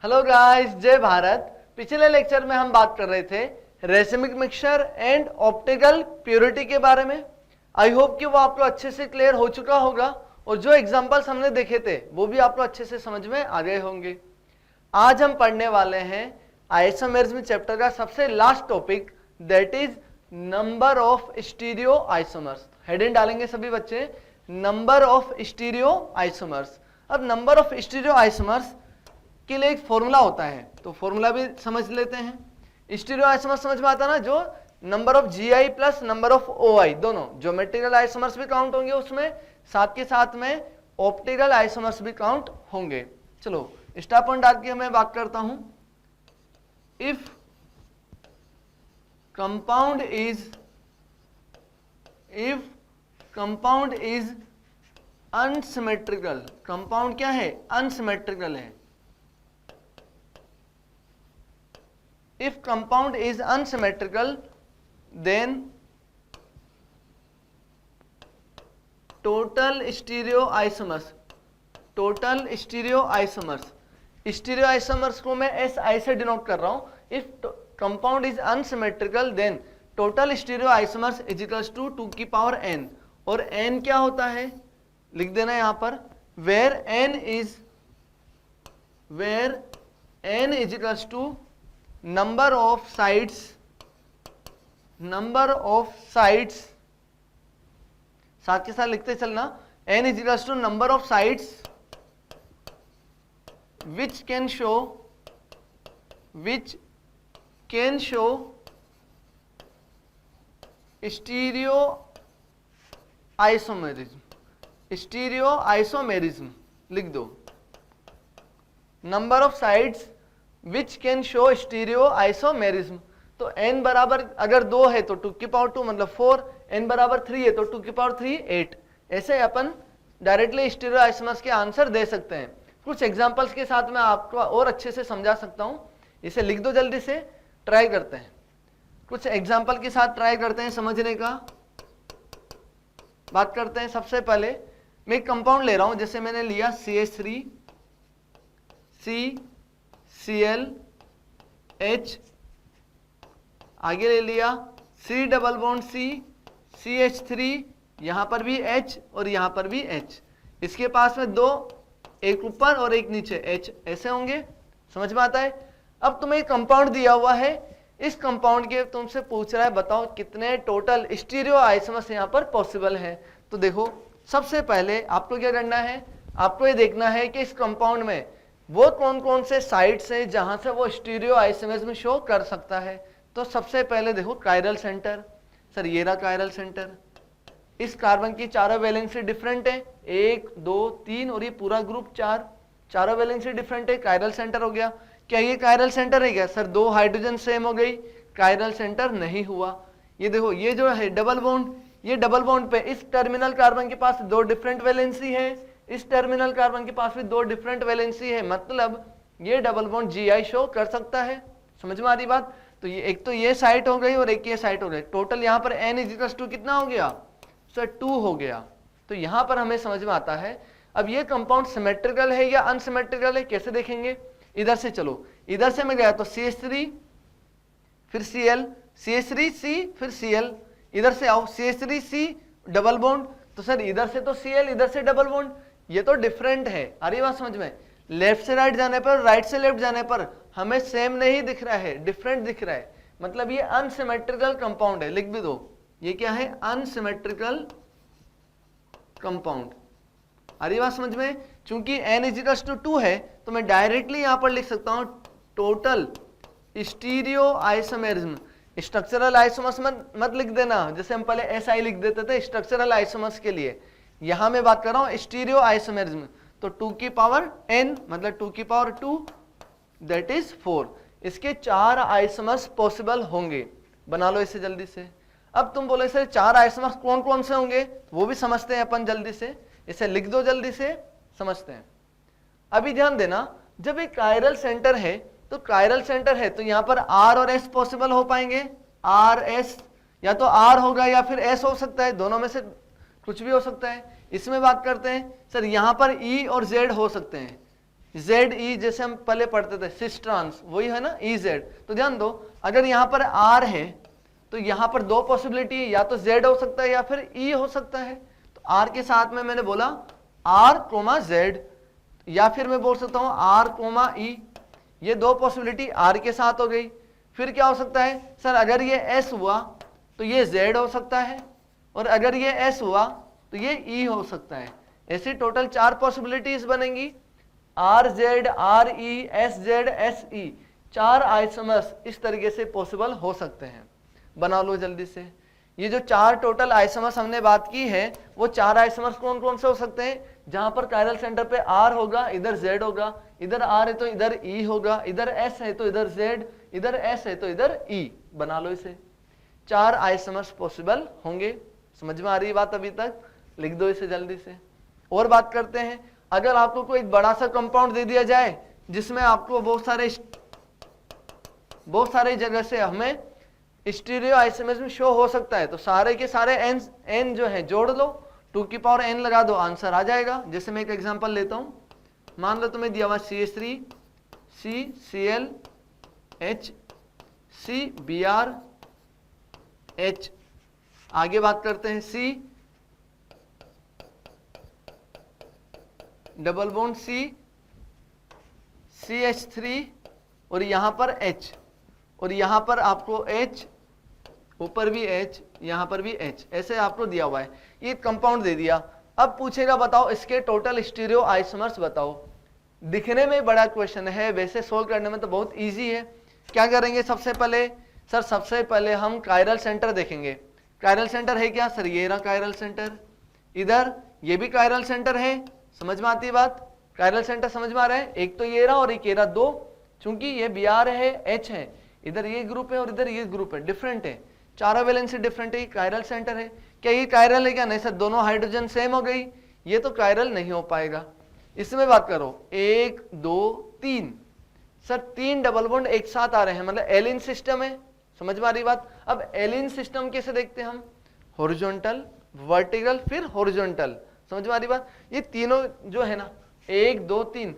Hello guys, जय भारत। पिछले lecture में हम बात कर रहे थे racemic mixture and optical purity के बारे में। आई होप कि वो आपको अच्छे से क्लियर हो चुका होगा और जो एग्जांपल्स हमने देखे थे वो भी आपको अच्छे से समझ में आ गए होंगे। आज हम पढ़ने वाले हैं आइसोमेरिज्म चैप्टर का सबसे last topic, that is number of stereo isomers. Heading डालेंगे सभी बच्चे, नंबर ऑफ स्टीरियो आइसोमर्स। अब नंबर ऑफ स्टीरियो आइसोमर्स के लिए एक फॉर्मूला होता है, तो फॉर्मूला भी समझ लेते हैं। स्टीरियो आइसोमर्स समझ में आता है ना, जो number of GI plus number of OI, दोनों ज्योमेट्रिकल आइसोमर्स भी काउंट होंगे उसमें, साथ के साथ में ऑप्टिकल आइसोमर्स भी काउंट होंगे। चलो स्टार पॉइंट डाल के मैं बात करता हूं। If compound is unsymmetrical, compound क्या है? अनसिमेट्रिकल है। If compound is unsymmetrical, then total stereoisomers को मैं SI से डिनोट कर रहा हूं। If compound is unsymmetrical, then total stereoisomers is equals to 2 की पावर n, और n क्या होता है लिख देना यहां पर, where n is equals to number of sides, साथ के साथ लिखते चलना, n is equals to number of sides which can show stereoisomerism लिख दो, number of sides which can show stereo isomerism. तो n बराबर अगर 2 है तो 2 की पावर 2 मतलब 4, n बराबर 3 है तो 2 की पावर 3 8। ऐसे अपन डायरेक्टली स्टीरियो आइसोमर्स के आंसर दे सकते हैं। कुछ एग्जांपल्स के साथ मैं आपको और अच्छे से समझा सकता हूं, इसे लिख दो जल्दी से, ट्राई करते हैं। कुछ एग्जाम्पल के साथ ट्राई करते हैं समझने का, बात करते हैं। सबसे पहले मैं एक कंपाउंड ले रहा हूं, जैसे मैंने लिया CH3 ClH, आगे ले लिया C double bond C CH3, यहां पर भी H और यहां पर भी H, इसके पास में दो, एक ऊपर और एक नीचे H, ऐसे होंगे। समझ में आता है? अब तुम्हें कंपाउंड दिया हुआ है, इस कंपाउंड के तुमसे पूछ रहा है बताओ कितने टोटल स्टीरियो आइसोमर्स यहां पर पॉसिबल है। तो देखो सबसे पहले आपको क्या करना है, आपको ये देखना है कि इस कंपाउंड में वो कौन कौन से साइट्स हैं जहां से वो स्टीरियो आइसोमेरिज्म शो कर सकता है। तो सबसे पहले देखो कायरल सेंटर, सर ये रहा कायरल सेंटर, इस कार्बन की चारों वैलेंसी डिफरेंट है, 1 2 3 और ये पूरा ग्रुप 4, चारों वैलेंसी डिफरेंट है, कायरल सेंटर हो गया। क्या ये कायरल सेंटर है क्या? सर 2 हाइड्रोजन सेम हो गई, कायरल सेंटर नहीं हुआ। ये देखो ये जो है डबल बॉन्ड, ये डबल बॉन्ड पे इस टर्मिनल कार्बन के पास 2 डिफरेंट वैलेंसी है, इस टर्मिनल कार्बन के पास भी 2 डिफरेंट वैलेंसी है, मतलब ये डबल बॉन्ड GI शो कर सकता है। समझ में आ रही बात? तो ये एक तो ये साइट हो गई और एक ये साइट हो गई, टोटल यहाँ पर n इज टू कितना हो गया? सर 2 हो गया। तो यहाँ पर हमें समझ में आता है अब ये कंपाउंड सिमेट्रिकल है या अनसिमेट्रिकल है, कैसे देखेंगे? इधर से चलो, इधर से मैं गया तो CH3 फिर Cl, CH3C फिर Cl, इधर से आओ CH3C डबल बॉन्ड, तो सर इधर से तो Cl इधर से डबल बॉन्ड, ये तो डिफरेंट है। आ रही बात समझ में? लेफ्ट से राइट जाने पर, राइट से लेफ्ट जाने पर हमें सेम नहीं दिख रहा है, डिफरेंट दिख रहा है, मतलब ये अनसिमेट्रिकल कंपाउंड है। लिख भी दो, ये क्या है? Unsymmetrical compound. आ रही बात समझ में? चूंकि n इज टू 2 है तो मैं डायरेक्टली यहां पर लिख सकता हूं total stereo isomerism. Structural isomers मत लिख देना, जैसे हम पहले SI लिख देते थे स्ट्रक्चरल आइसोमर्स के लिए, यहां मैं बात कर रहा हूं स्टीरियो आइसोमेरिज्म। तो 2 की पावर n मतलब 2 की पावर 2 दैट इज 4, इसके 4 आइसोमर्स पॉसिबल होंगे। बना लो इसे जल्दी से। अब तुम बोले सर 4 आइसोमर्स कौन कौन से होंगे, वो भी समझते हैं अपन जल्दी से, इसे लिख दो जल्दी से, समझते हैं। अभी ध्यान देना, जब एक कायरल सेंटर है तो कायरल सेंटर है तो यहां पर R और S पॉसिबल हो पाएंगे, RS, या तो R होगा या फिर S हो सकता है, दोनों में से कुछ भी हो सकता है। इसमें बात करते हैं सर, यहां पर E और Z हो सकते हैं, जेड ई, जैसे हम पहले पढ़ते थे सिस ट्रांस, वही है ना ई जेड। तो ध्यान दो, अगर यहाँ पर आर है तो यहाँ पर दो पॉसिबिलिटी है, या तो जेड हो सकता है या फिर ई हो सकता है। तो आर के साथ में मैंने बोला आर कोमा जेड, या फिर मैं बोल सकता हूं आर कोमा ई, ये दो पॉसिबिलिटी आर के साथ हो गई। फिर क्या हो सकता है सर, अगर ये एस हुआ तो ये जेड हो सकता है, और अगर ये एस हुआ तो ये ई हो सकता है। ऐसी टोटल 4 पॉसिबिलिटीज बनेंगी, are Z, R E, S Z, S E, 4 isomers इस तरीके से पॉसिबल हो सकते हैं। बना लो जल्दी से। ये जो 4 टोटल आइसोमर्स हमने बात की है, वो 4 आइसोमर्स कौन कौन से हो सकते हैं, जहां पर कायरल सेंटर पे आर होगा इधर जेड होगा, इधर आर है तो इधर ई होगा, इधर एस है तो इधर जेड, इधर एस है तो इधर ई। बना लो इसे। 4 आइसोमर्स पॉसिबल होंगे। समझ में आ रही बात अभी तक? लिख दो इसे जल्दी से। और बात करते हैं, अगर आपको कोई एक बड़ा सा कंपाउंड दे दिया जाए जिसमें आपको बहुत सारे जगह से हमें स्टीरियो आइसोमर्स में शो हो सकता है, तो सारे के सारे एन जो है जोड़ लो, 2 की पावर n लगा दो, आंसर आ जाएगा। जैसे मैं एक एग्जांपल लेता हूं, मान लो तुम्हें दिया हुआ CH3 CCl H CBr H, आगे बात करते हैं C double bond C CH3 और यहां पर H, और यहां पर आपको H, ऊपर भी H, यहां पर भी H, ऐसे आपको दिया हुआ है। ये कंपाउंड दे दिया। अब पूछेगा बताओ इसके टोटल स्टीरियो आइसोमर्स बताओ। दिखने में बड़ा क्वेश्चन है, वैसे सोल्व करने में तो बहुत इजी है। क्या करेंगे सबसे पहले सर, सबसे पहले हम कायरल सेंटर देखेंगे। कायरल सेंटर है क्या सर, ये रहा कायरल सेंटर, इधर ये भी कायरल सेंटर है। समझ में आती है बात? कायरल सेंटर समझ में आ रहा है? एक तो ये रहा और एक ये रहा, दो, चूंकि ये Br है, H है, इधर ये ग्रुप है और इधर ये ग्रुप है, डिफरेंट है, चारों वैलेंसी डिफरेंट है, कायरल सेंटर है। क्या ये कायरल है क्या? नहीं सर, दोनों हाइड्रोजन सेम हो गई, ये तो कायरल नहीं हो पाएगा। इसमें बात करो 1 2 3, सर 3 डबल बॉन्ड एक साथ आ रहे हैं, मतलब एलिन सिस्टम है। समझ में आ रही बात? अब एलिन सिस्टम कैसे देखते हैं हम, हॉरिजॉन्टल, वर्टिकल, फिर हॉरिजॉन्टल। समझ में आ रही बात? ये तीनों जो है ना 1 2 3,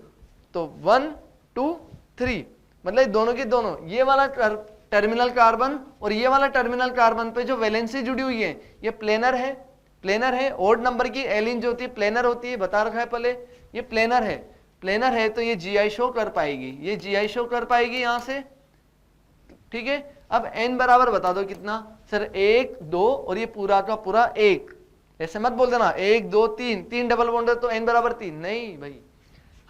तो 1 2 3, मतलब दोनों के दोनों, ये वाला टर्मिनल कार्बन और ये वाला टर्मिनल कार्बन पे जो वैलेंसी जुड़ी हुई है ये प्लेनर है। प्लेनर है, ओड नंबर की एलिन जो होती है प्लेनर होती है, बता रखा है पहले, ये प्लेनर है। प्लेनर है तो ये GI शो कर पाएगी, ये GI शो कर पाएगी यहां से, ठीक है। अब n बराबर बता दो कितना सर, 1 2 और ये पूरा का पूरा 1, ऐसे मत बोल देना 1 2 3, 3 डबल बॉन्ड है तो n बराबर 3, नहीं भाई।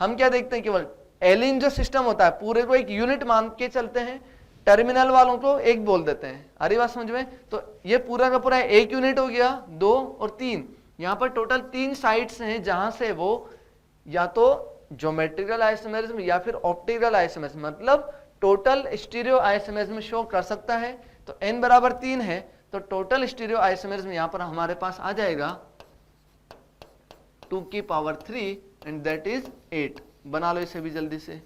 हम क्या देखते हैं, केवल एलिन जो सिस्टम होता है पूरे को एक यूनिट मान के चलते हैं, टर्मिनल वालों को एक बोल देते हैं। अरे बात समझ में? तो ये पूरा का पूरा एक यूनिट हो गया, 2 और 3, यहाँ पर टोटल 3 साइट्स हैं जहां से वो या तो ज्योमेट्रिकल आइसोमेरिज्म या फिर ऑप्टिकल आइसोमेरिज्म, मतलब टोटल स्टीरियो आइसोमेरिज्म शो कर सकता है। तो n बराबर 3 है तो टोटल स्टीरियो आइसोमेरिज्म यहाँ पर हमारे पास आ जाएगा 2 की पावर 3 एंड दैट इज 8। बना लो इसे भी जल्दी से,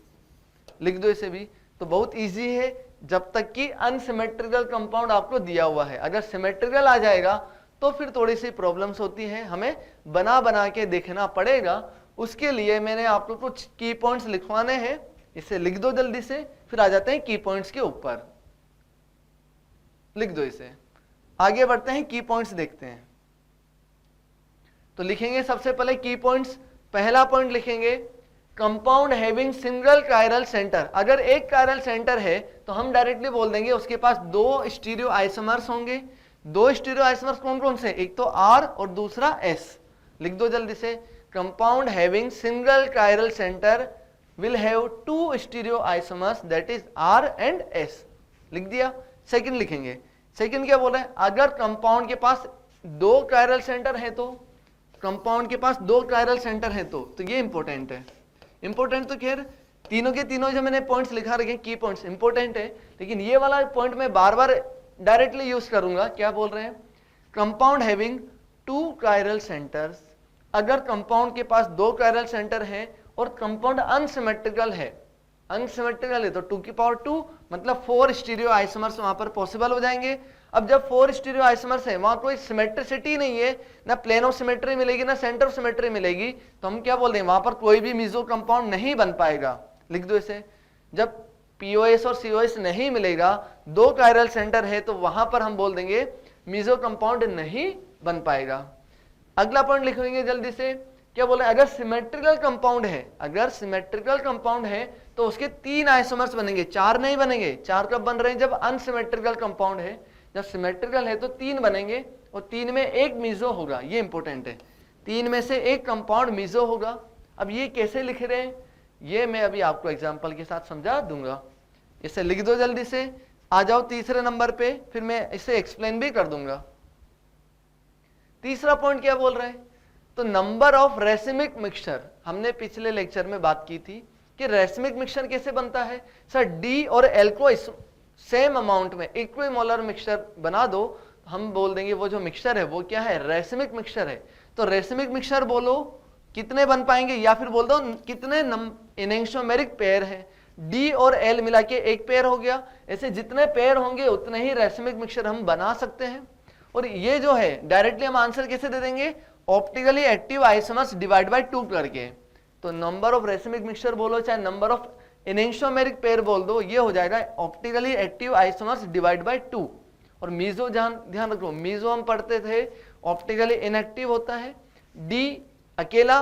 लिख दो इसे भी। तो बहुत इजी है जब तक कि अनसिमेट्रिकल कंपाउंड आपको दिया हुआ है। अगर सिमेट्रिकल आ जाएगा तो फिर थोड़ी सी प्रॉब्लम्स होती हैं, हमें बना बना के देखना पड़ेगा। उसके लिए मैंने आपको कुछ की पॉइंट्स लिखवाने हैं, इसे लिख दो जल्दी से, फिर आ जाते हैं की पॉइंट्स के ऊपर। लिख दो इसे, आगे बढ़ते हैं, की पॉइंट्स देखते हैं। तो लिखेंगे सबसे पहले की पॉइंट्स। पहला पॉइंट लिखेंगे compound having single chiral centre. अगर एक कायरल सेंटर है तो हम डायरेक्टली बोल देंगे उसके पास 2 स्टीरियो आइसोमर्स होंगे। 2 स्टीरियो आइसोमर्स कौन कौन से, एक तो R और दूसरा S। लिख दो जल्दी से, compound having single chiral centre will have 2 stereo isomers that is R and S। लिख दिया। सेकंड लिखेंगे, सेकंड क्या बोल रहे हैं, अगर कंपाउंड के पास 2 कायरल सेंटर है तो, कंपाउंड के पास 2 कायरल सेंटर है तो ये इंपॉर्टेंट है। इंपॉर्टेंट तो खैर तीनों के तीनों जो मैंने पॉइंट्स लिखा रखे की पॉइंट्स इंपॉर्टेंट है, लेकिन ये वाला पॉइंट मैं बार बार डायरेक्टली यूज करूंगा। क्या बोल रहे हैं, कंपाउंड हैविंग 2 कायरल सेंटर्स। अगर कंपाउंड के पास 2 कायरल सेंटर है और कंपाउंड अनसिमेट्रिकल है, अनसिमेट्रिकल है तो 2 की पावर 2 मतलब 4 स्टीरियो आइसोमर्स वहां पर पॉसिबल हो जाएंगे। अब जब 4 स्टीरियो आइसोमर्स है, वहां कोई सिमेट्रिसिटी नहीं है, ना प्लेन ऑफ सिमेट्री मिलेगी ना सेंटर ऑफ सिमेट्री मिलेगी, तो हम क्या बोल दें, वहां पर कोई भी मीजो कंपाउंड नहीं बन पाएगा। लिख दो इसे, जब पीओएस और सीओएस नहीं मिलेगा, 2 कायरल सेंटर है, तो वहां पर हम बोल देंगे मीजो कंपाउंड नहीं बन पाएगा। अगला पॉइंट लिख लेंगे जल्दी से, क्या बोले, अगर सिमेट्रिकल कंपाउंड है, अगर सिमेट्रिकल कंपाउंड है तो उसके 3 आइसोमर्स बनेंगे, 4 नहीं बनेंगे। 4 कब बन रहे हैं, जब अनसिमेट्रिकल कंपाउंड है। जब सिमेट्रिकल है तो 3 बनेंगे और 3 में 1 मीजो होगा, ये इंपॉर्टेंट है, 3 में से 1 कंपाउंड मीजो होगा। अब ये कैसे लिख रहे हैं, ये मैं अभी आपको एग्जाम्पल के साथ समझा दूंगा। इसे लिख दो जल्दी से, आ जाओ तीसरे नंबर पे, फिर मैं इसे एक्सप्लेन भी कर दूंगा। तीसरा पॉइंट क्या बोल रहे हैं, तो नंबर ऑफ रेसिमिक मिक्सचर। हमने पिछले लेक्चर में बात की थी कि रेसिमिक मिक्सचर कैसे बनता है। सर डी और एल को सेम अमाउंट में इक्विमोलर मिक्सचर बना दो, हम बोल देंगे वो जो मिक्सचर है वो क्या है, रेसिमिक मिक्सचर है। तो रेसिमिक मिक्सचर बोलो कितने बन पाएंगे, या फिर बोल दो कितने एनेंटियोमेरिक पेयर है। डी और एल मिला के 1 पेयर हो गया। ऐसे जितने पेयर होंगे उतने ही रेसिमिक मिक्सचर हम बना सकते हैं। और ये जो है डायरेक्टली हम आंसर कैसे दे देंगे, optically active isomers divide by 2 करके। तो नंबर ऑफ रेसिमिक मिक्सचर बोलो चाहे नंबर ऑफ एनेंटियोमेरिक पेयर बोल दो, ये हो जाएगा optically active isomers divide by 2। और मीजो ध्यान रखो, मीजो हम पढ़ते थे ऑप्टिकली इनएक्टिव होता है, डी अकेला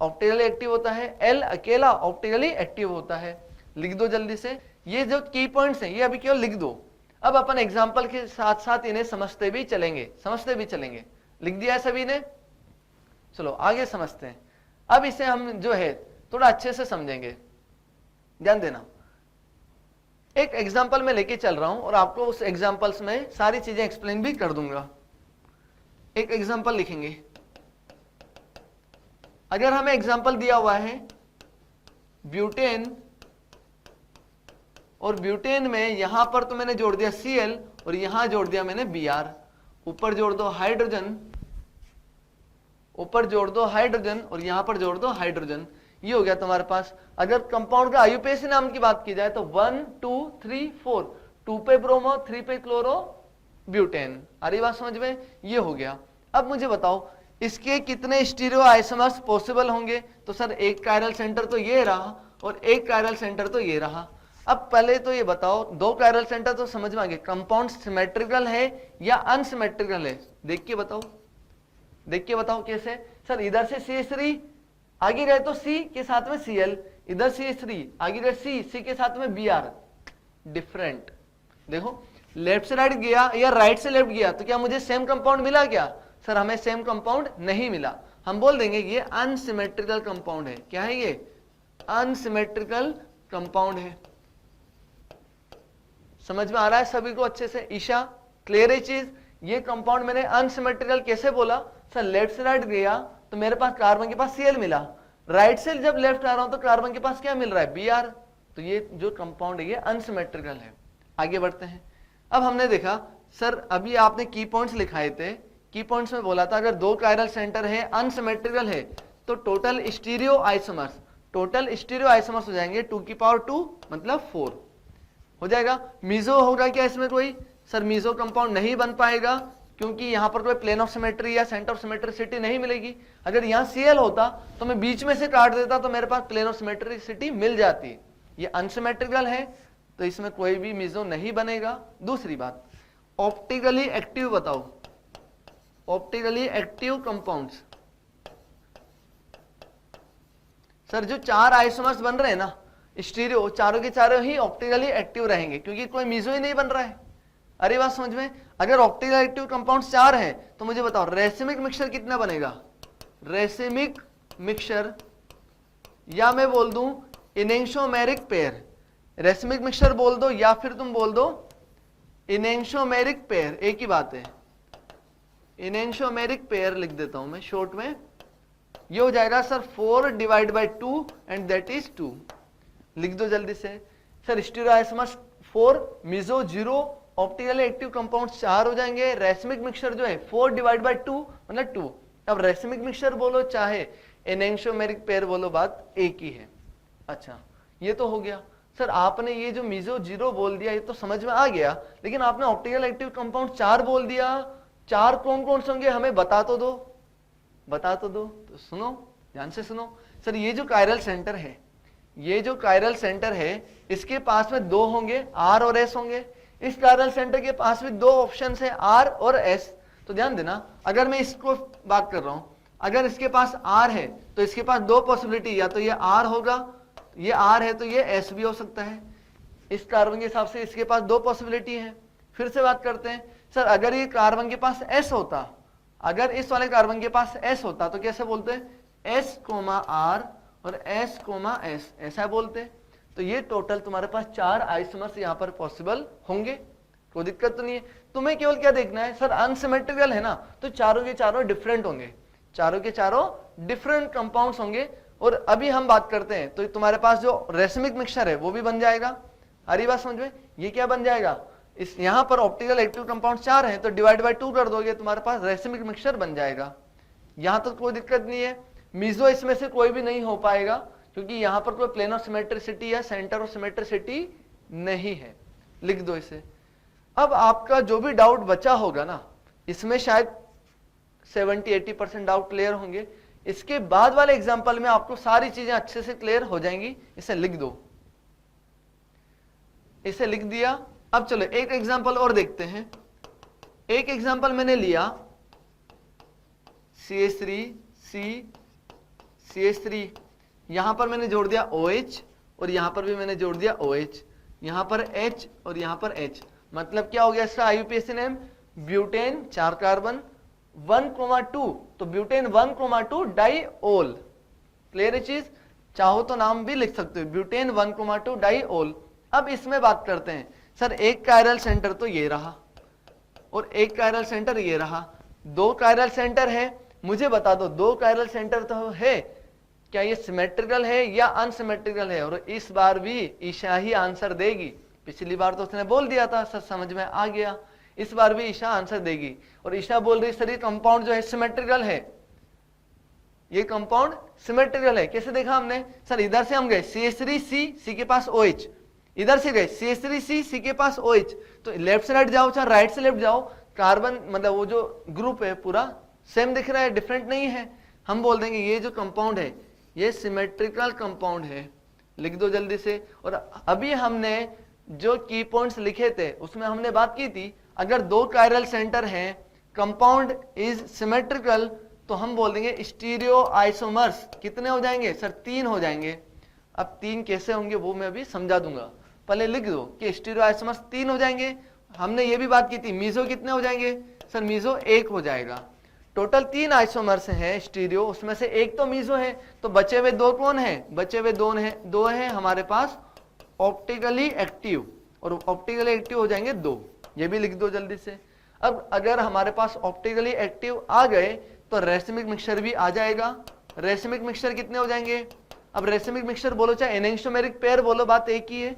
ऑप्टिकली एक्टिव होता है, एल अकेला ऑप्टिकली एक्टिव होता है। लिख दो जल्दी से, ये जो की पॉइंट्स हैं ये अभी केवल लिख दो। अब अपन एग्जाम्पल के साथ साथ इन्हें समझते भी चलेंगे। लिख दिया है सभी ने, चलो आगे समझते हैं। अब इसे हम जो है थोड़ा अच्छे से समझेंगे, ध्यान देना। एक एग्जाम्पल में लेके चल रहा हूं और आपको उस एग्जाम्पल्स में सारी चीजें एक्सप्लेन भी कर दूंगा। एक एग्जाम्पल लिखेंगे, अगर हमें एग्जाम्पल दिया हुआ है ब्यूटेन, और ब्यूटेन में यहां पर तो मैंने जोड़ दिया Cl और यहां जोड़ दिया मैंने Br, ऊपर जोड़ दो हाइड्रोजन, ऊपर जोड़ दो हाइड्रोजन और यहां पर जोड़ दो हाइड्रोजन, ये हो गया तुम्हारे पास। अगर कंपाउंड का आईयूपीएसी नाम की बात की जाए तो 1 2 3 4, 2 पे ब्रोमो 3 पे क्लोरो ब्यूटेन। आ रही बात समझ में, ये हो गया। अब मुझे बताओ इसके कितने स्टीरियो आइसोमर्स पॉसिबल होंगे, तो सर एक कायरल सेंटर तो ये रहा और एक कायरल सेंटर तो ये रहा। अब पहले तो ये बताओ, 2 कायरल सेंटर तो समझ में आ गए, कंपाउंड सिमेट्रिकल है या अनसिमेट्रिकल है, देख के बताओ कैसे। सर इधर से CH3 आगे गए तो C के साथ में Cl, इधर CH3 आगे गए C के साथ में Br, डिफरेंट। देखो लेफ्ट से राइट गया या राइट से लेफ्ट गया तो क्या मुझे सेम कंपाउंड मिला क्या, सर हमें सेम कंपाउंड नहीं मिला। हम बोल देंगे ये अनसिमेट्रिकल कंपाउंड है। क्या है ये, अनसिमेट्रिकल कंपाउंड है। समझ में आ रहा है सभी को अच्छे से, ईशा क्लियर है चीज। ये कंपाउंड मैंने अनसिमेट्रिकल कैसे बोला, सर लेफ्ट से राइट गया तो मेरे पास कार्बन के पास Cl मिला, राइट से जब लेफ्ट आ रहा हूं तो कार्बन के पास क्या मिल रहा है, Br। तो ये जो कंपाउंड है ये अनसिमेट्रिकल है। आगे बढ़ते हैं। अब हमने देखा सर अभी आपने की पॉइंट्स लिखाए थे, की पॉइंट्स में बोला था अगर 2 कायरल सेंटर है अनसिमेट्रिकल है तो टोटल स्टीरियो आइसोमर्स हो जाएंगे 2 की पावर 2 मतलब 4 हो जाएगा। मीजो होगा क्या इसमें कोई, सर मीजो कंपाउंड नहीं बन पाएगा क्योंकि यहां पर कोई प्लेन ऑफ सिमेट्री या सेंटर ऑफ सिमेट्रिसिटी नहीं मिलेगी। अगर यहां Cl होता तो मैं बीच में से काट देता तो मेरे पास प्लेन ऑफ सिमेट्रिसिटी मिल जाती। ये अनसिमेट्रिकल है तो इसमें कोई भी मीजो नहीं बनेगा। दूसरी बात, ऑप्टिकली एक्टिव बताओ, ऑप्टिकली एक्टिव कंपाउंड्स। सर जो 4 आइसोमर्स बन रहे हैं ना स्टीरियो, चारों के चारों ही ऑप्टिकली एक्टिव रहेंगे क्योंकि कोई मीजो ही नहीं बन रहा है। अरे बात समझ में, अगर ऑप्टिकल एक्टिव कंपाउंड्स 4 है तो मुझे बताओ रेसिमिक मिक्सचर कितना बनेगा, रेसिमिक मिक्सचर या मैं बोल दूं एनेंटियोमेरिक पेयर। रेसिमिक मिक्सचर बोल दो या फिर तुम बोल दो एनेंटियोमेरिक पेयर, एक ही बात है। एनेंटियोमेरिक पेयर लिख देता हूं मैं शॉर्ट में, ये हो जाएगा sir 4 divide by 2 and that is 2। लिख दो जल्दी से। Sir stereoisomers 4, meso 0, optically active compounds 4 हो जाएंगे। रेसिमिक मिक्सचर जो है 4 डिवाइड बाय 2 मतलब 2। अब रेसिमिक मिक्सचर बोलो चाहे एनेंटियोमेरिक पेयर बोलो, बात एक ही है। अच्छा ये तो हो गया। सर आपने ये जो मीजो 0 बोल दिया ये तो समझ में आ गया, लेकिन आपने ऑप्टिकल एक्टिव कंपाउंड 4 बोल दिया। 4 कौन कौन से होंगे हमें बता तो दो, बता तो दो। तो सुनो, ध्यान से सुनो। सर ये जो कायरल सेंटर है, ये जो कायरल सेंटर है, इसके पास में 2 होंगे, आर और एस होंगे। इस कायरल सेंटर के पास भी 2 ऑप्शन है, आर और एस। तो ध्यान देना, अगर मैं इसको बात कर रहा हूं, अगर इसके पास आर है तो इसके पास 2 पॉसिबिलिटी, या तो ये आर होगा, ये आर है तो ये एस भी हो सकता है। इस कार्बन के हिसाब से इसके पास 2 पॉसिबिलिटी है। फिर से बात करते हैं, सर अगर ये कार्बन के पास एस होता, अगर इस वाले कार्बन के पास एस होता तो कैसे बोलते हैं, एस कोमा आर और एस कोमा एस, ऐसा बोलते। तो ये टोटल तुम्हारे पास 4 आइसोमर्स यहाँ पर पॉसिबल होंगे, कोई दिक्कत तो नहीं है। तुम्हें केवल क्या देखना है, सर अनसिमेट्रिकल है ना, तो चारों के चारों डिफरेंट होंगे, चारों के चारों डिफरेंट कंपाउंड्स होंगे। और अभी हम बात करते हैं तो तुम्हारे पास जो रेसिमिक मिक्सचर है वो भी बन जाएगा। हरी बात समझ में, ये क्या बन जाएगा, इस यहाँ पर ऑप्टिकल एक्टिव कंपाउंड 4 है तो डिवाइड बाय 2 कर दोगे, तुम्हारे पास रेसिमिक मिक्सचर बन जाएगा। यहां तो कोई दिक्कत नहीं है। मीजो इसमें से कोई भी नहीं हो पाएगा क्योंकि यहां पर कोई प्लेन ऑफ सिमेट्रिसिटी या सेंटर ऑफ सिमेट्रिसिटी नहीं है, लिख दो इसे। अब आपका जो भी डाउट बचा होगा ना, इसमें शायद 70-80% डाउट क्लियर होंगे। इसके बाद वाले एग्जाम्पल में आपको सारी चीजें अच्छे से क्लियर हो जाएंगी। इसे लिख दो, इसे लिख दिया। अब चलो एक एग्जाम्पल और देखते हैं। एक एग्जाम्पल मैंने लिया CH3, यहां पर मैंने जोड़ दिया OH और यहां पर भी मैंने जोड़ दिया OH, यहां पर H और यहां पर H। मतलब क्या हो गया इसका IUPAC नेम, ब्यूटेन 4 कार्बन 1,2, तो ब्यूटेन 1,2 डाइओल। क्लियर है चीज, चाहो तो नाम भी लिख सकते हो, ब्यूटेन 1,2 डाइओल। अब इसमें बात करते हैं, सर एक कायरल सेंटर तो ये रहा और एक कायरल सेंटर ये रहा, 2 कायरल सेंटर है। मुझे बता दो 2 कायरल सेंटर तो है, क्या ये सिमेट्रिकल है या अनसिमेट्रिकल है? और इस बार भी ईशा ही आंसर देगी। पिछली बार तो उसने बोल दिया था, सर समझ में आ गया। इस बार भी ईशा आंसर देगी और ईशा बोल रही सर ये कंपाउंड जो है सिमेट्रिकल है, ये कंपाउंड सिमेट्रिकल है। कैसे देखा हमने, सर इधर से हम गए CH3C, C के पास OH, इधर से गए CH3C, C के पास OH, तो लेफ्ट से राइट जाओ चाहे राइट से लेफ्ट जाओ, कार्बन मतलब वो जो ग्रुप है पूरा सेम दिख रहा है, डिफरेंट नहीं है। हम बोल देंगे ये जो कंपाउंड है ये सिमेट्रिकल कंपाउंड है, लिख दो जल्दी से। और अभी हमने जो की पॉइंट्स लिखे थे उसमें हमने बात की थी, अगर 2 कायरल सेंटर हैं, कंपाउंड इज सिमेट्रिकल, तो हम बोल देंगे स्टीरियो आइसोमर्स कितने हो जाएंगे, सर 3 हो जाएंगे। अब 3 कैसे होंगे वो मैं अभी समझा दूंगा, पहले लिख दो कि स्टीरियो आइसोमर्स 3 हो जाएंगे। हमने ये भी बात की थी मीजो कितने हो जाएंगे, सर मीजो 1 हो जाएगा। टोटल 3 आइसोमर्स हैं स्टीरियो, उसमें से एक तो मीजो है, तो बचे हुए 2 कौन है, बचे हुए 2 हैं हमारे पास ऑप्टिकली एक्टिव, और ऑप्टिकली एक्टिव हो जाएंगे 2, ये भी लिख दो जल्दी से। अब अगर हमारे पास ऑप्टिकली एक्टिव आ गए तो रेसिमिक मिक्सचर भी आ जाएगा। रेसिमिक मिक्सचर कितने हो जाएंगे, अब रेसिमिक मिक्सचर बोलो चाहे एनेंटियोमेरिक पेयर बोलो, बात एक ही है।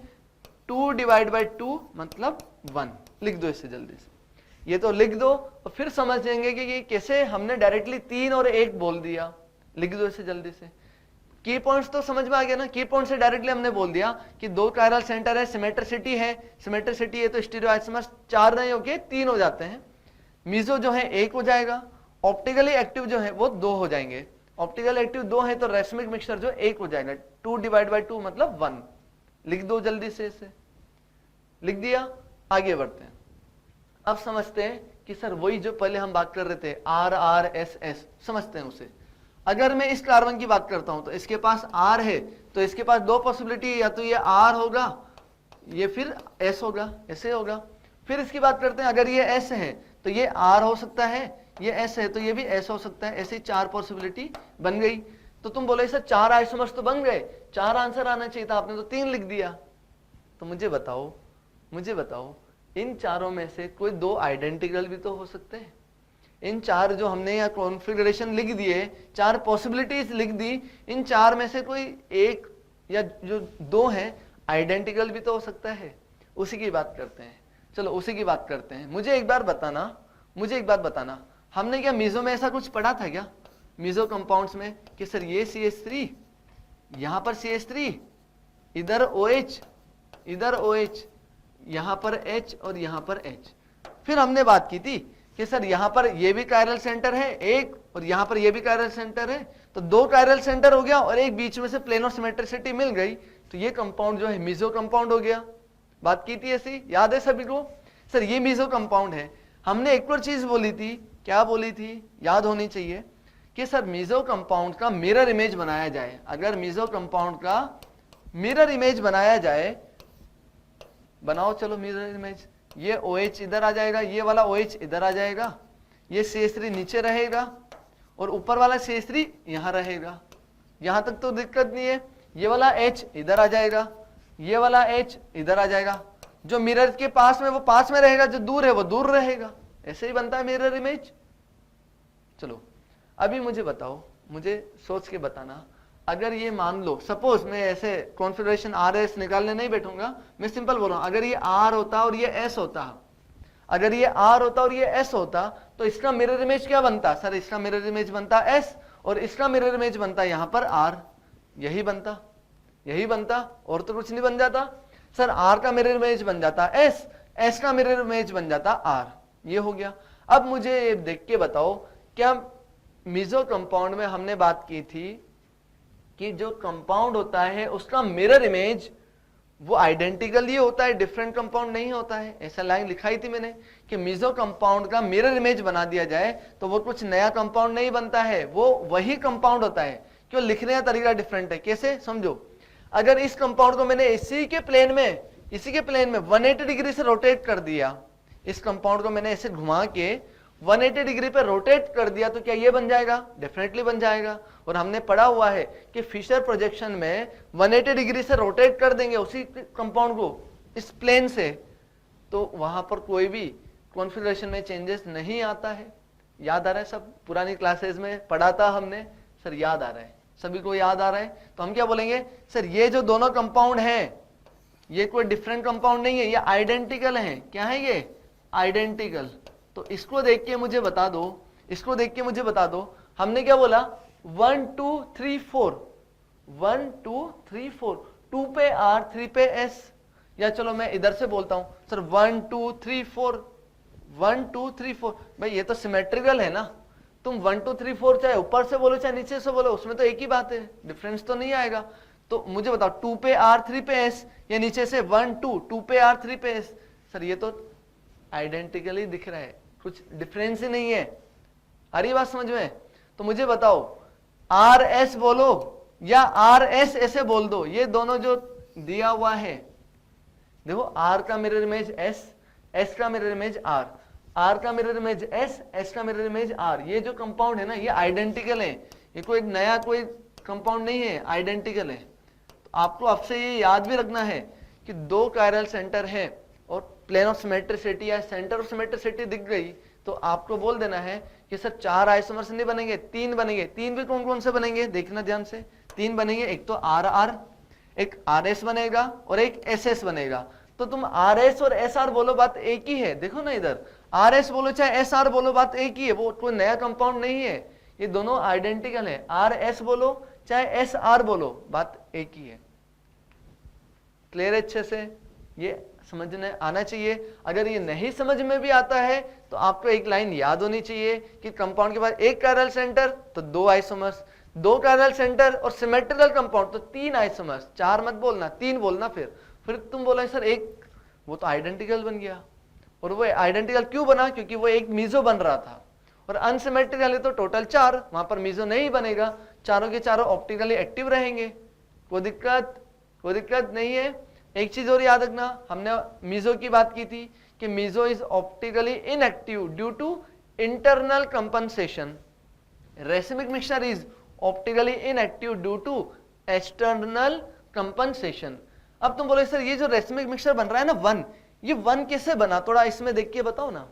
2 डिवाइड बाई 2 मतलब 1, लिख दो इसे जल्दी से, ये तो लिख दो और फिर समझ जाएंगे कि कैसे हमने डायरेक्टली 3 और 1 बोल दिया। लिख दो इसे जल्दी से। की पॉइंट्स तो समझ में आ गया ना, की पॉइंट से डायरेक्टली हमने बोल दिया कि 2 कायरल सेंटर है, सिमेट्रिसिटी है, सिमेट्रिसिटी है तो स्टीरियो आइसोमर्स 4 नहीं होके 3 हो जाते हैं। मीजो जो है 1 हो जाएगा, ऑप्टिकली एक्टिव जो है वो 2 हो जाएंगे। ऑप्टिकल एक्टिव 2 है तो रेसिमिक मिक्सचर जो 1 हो जाएगा, 2 डिवाइड बाई 2 मतलब 1। लिख दो जल्दी से इसे, लिख दिया। आगे बढ़ते हैं, अब समझते हैं कि सर वही जो पहले हम बात कर रहे थे RRSS, समझते हैं उसे। अगर मैं इस कार्बन की बात करता हूं तो इसके पास R है तो इसके पास 2 पॉसिबिलिटी, या तो ये R होगा ये फिर S होगा, ऐसे होगा। फिर इसकी बात करते हैं, अगर ये S है तो ये R हो सकता है, ये S है तो ये भी S हो सकता है, ऐसे 4 पॉसिबिलिटी बन गई। तो तुम बोले सर 4 आइसोमर्स तो बन गए, 4 आंसर आना चाहिए था, आपने तो 3 लिख दिया। तो मुझे बताओ इन चारों में से कोई 2 आइडेंटिकल भी तो हो सकते हैं। इन 4 जो हमने यहाँ कॉन्फ़िगरेशन लिख दिए, 4 पॉसिबिलिटीज लिख दी, इन 4 में से कोई एक या जो 2 हैं आइडेंटिकल भी तो हो सकता है। उसी की बात करते हैं, चलो उसी की बात करते हैं। मुझे एक बात बताना, हमने क्या मीजो में ऐसा कुछ पढ़ा था क्या, मीजो कंपाउंड्स में, कि सर ये CH3, यहाँ पर CH3, इधर OH इधर OH, यहां पर H और यहां पर H। फिर हमने बात की थी कि सर यहां पर ये भी कायरल सेंटर है एक, और यहां पर ये भी कायरल सेंटर है, तो दो कायरल सेंटर हो गया और एक बीच में से प्लेन ऑफ सिमेट्रिसिटी मिल गई, तो ये कंपाउंड जो है मीजो कंपाउंड हो गया। बात की थी ऐसी, याद है सभी को? सर ये मीजो कंपाउंड है। हमने एक और चीज बोली थी, क्या बोली थी, याद होनी चाहिए, कि सर मीजो कंपाउंड का मिरर इमेज बनाया जाए। अगर मीजो कंपाउंड का मिरर इमेज बनाया जाए, बनाओ चलो मिरर इमेज, ये OH इधर आ जाएगा, ये वाला OH इधर आ जाएगा, ये CH3 नीचे रहेगा और ऊपर वाला CH3 यहां रहेगा। यहां तक तो दिक्कत नहीं है। ये वाला H इधर आ जाएगा, ये वाला H इधर आ जाएगा। जो मिरर के पास में वो पास में रहेगा, जो दूर है वो दूर रहेगा। ऐसे ही बनता है मिरर इमेज। चलो अभी मुझे बताओ, मुझे सोच के बताना, अगर ये मान लो, सपोज मैं ऐसे कॉन्फिगरेशन RS निकालने नहीं बैठूंगा, मैं सिंपल बोल रहा हूं, अगर ये R होता और ये S होता, अगर ये R होता और ये S होता, तो इसका मिरर इमेज क्या बनता? सर इसका मिरर इमेज बनता S और इसका मिरर इमेज बनता यहां पर R। यही बनता, यही बनता, और तो कुछ नहीं बन जाता। सर R का मिरर इमेज बन जाता S, S का मिरर इमेज बन जाता R। ये हो गया। अब मुझे देख के बताओ, क्या मीजो कंपाउंड में हमने बात की थी कि जो कंपाउंड होता है उसका मिरर इमेज वो आइडेंटिकली होता है, डिफरेंट कंपाउंड नहीं होता है। ऐसा लाइन लिखाई थी मैंने कि मीजो कंपाउंड का मिरर इमेज बना दिया जाए तो वो कुछ नया कंपाउंड नहीं बनता है, वो वही कंपाउंड होता है। क्यों? लिखने का तरीका डिफरेंट है। कैसे समझो, अगर इस कंपाउंड को मैंने इसी के प्लेन में 180 डिग्री से रोटेट कर दिया, इस कंपाउंड को मैंने ऐसे घुमा के 180 डिग्री पे रोटेट कर दिया, तो क्या ये बन जाएगा? डेफिनेटली बन जाएगा। और हमने पढ़ा हुआ है कि फिशर प्रोजेक्शन में 180 डिग्री से रोटेट कर देंगे उसी कंपाउंड को इस प्लेन से, तो वहां पर कोई भी कॉन्फ़िगरेशन में चेंजेस नहीं आता है। याद आ रहा है सब? पुरानी क्लासेस में पढ़ा था हमने। सर याद आ रहा है? सभी को याद आ रहा है? तो हम क्या बोलेंगे, सर ये जो दोनों कंपाउंड है ये कोई डिफरेंट कंपाउंड नहीं है, ये आइडेंटिकल है। क्या है ये? आइडेंटिकल। तो इसको देख के मुझे बता दो, इसको देख के मुझे बता दो, हमने क्या बोला? 1 2 3 4, 1 2 3 4, 2 पे R 3 पे S। या चलो मैं इधर से बोलता हूं, सर 1 2 3 4, 1 2 3 4। भाई ये तो सिमेट्रिकल है ना, तुम 1 2 3 4 चाहे ऊपर से बोलो चाहे नीचे से बोलो, उसमें तो एक ही बात है, डिफरेंस तो नहीं आएगा। तो मुझे बताओ 2 पे R 3 पे S या नीचे से 1 2, 2 पे R 3 पे S। सर ये तो आइडेंटिकली दिख रहा है, कुछ डिफरेंस ही नहीं है। आ रही बात समझ में? तो मुझे बताओ RS बोलो या RS ऐसे बोल दो, ये दोनों जो दिया हुआ है, देखो R का मिरर इमेज S, S का मिरर इमेज R, R का मिरर इमेज S, S का मिरर इमेज R। ये जो कंपाउंड है ना ये आइडेंटिकल है, ये कोई नया कोई कंपाउंड नहीं है, आइडेंटिकल है। तो आपको अब से ये याद भी रखना है कि दो कायरल सेंटर है और प्लेन ऑफ सिमेट्रिसिटी या सेंटर ऑफ सिमेट्रिसिटी दिख गई तो आपको बोल देना है कि सर 4 आइसोमर्स नहीं बनेंगे, 3 बनेंगे। 3 भी कौन कौन से बनेंगे देखना ध्यान से, 3 बनेंगे। एक तो RR, एक RS बनेगा और एक SS बनेगा। तो तुम RS और SR बोलो बात एक ही है। देखो ना इधर, RS बोलो चाहे SR बोलो बात एक ही है, वो कोई नया कंपाउंड नहीं है, ये दोनों आइडेंटिकल है। RS बोलो चाहे SR बोलो बात एक ही है। क्लियर? अच्छे से ये समझने आना चाहिए। अगर ये नहीं समझ में भी आता है तो आपको एक लाइन याद होनी चाहिए कि कंपाउंड के पास एक कायरल सेंटर तो 2 आइसोमर्स, 2 कायरल सेंटर और सिमेट्रिकल कंपाउंड तो 3 आइसोमर्स। 4 मत बोलना, 3 बोलना। फिर तुम बोला सर एक, वो तो आइडेंटिकल बन गया। और वो आइडेंटिकल क्यों बना? क्योंकि वो एक मीजो बन रहा था। और अनसिमेट्रिकल है तो टोटल 4, वहां पर मीजो नहीं बनेगा, चारों के चारों ऑप्टिकली एक्टिव रहेंगे, कोई दिक्कत नहीं है। एक चीज और याद रखना, हमने मीजो की बात की थी कि meso is optically inactive due to internal compensation. Racemic mixture is optically inactive due to external compensation. अब तुम बोले सर ये जो रेसिमिक मिक्सचर बन रहा है ना 1, ये 1 कैसे बना? थोड़ा इसमें देख के बताओ ना।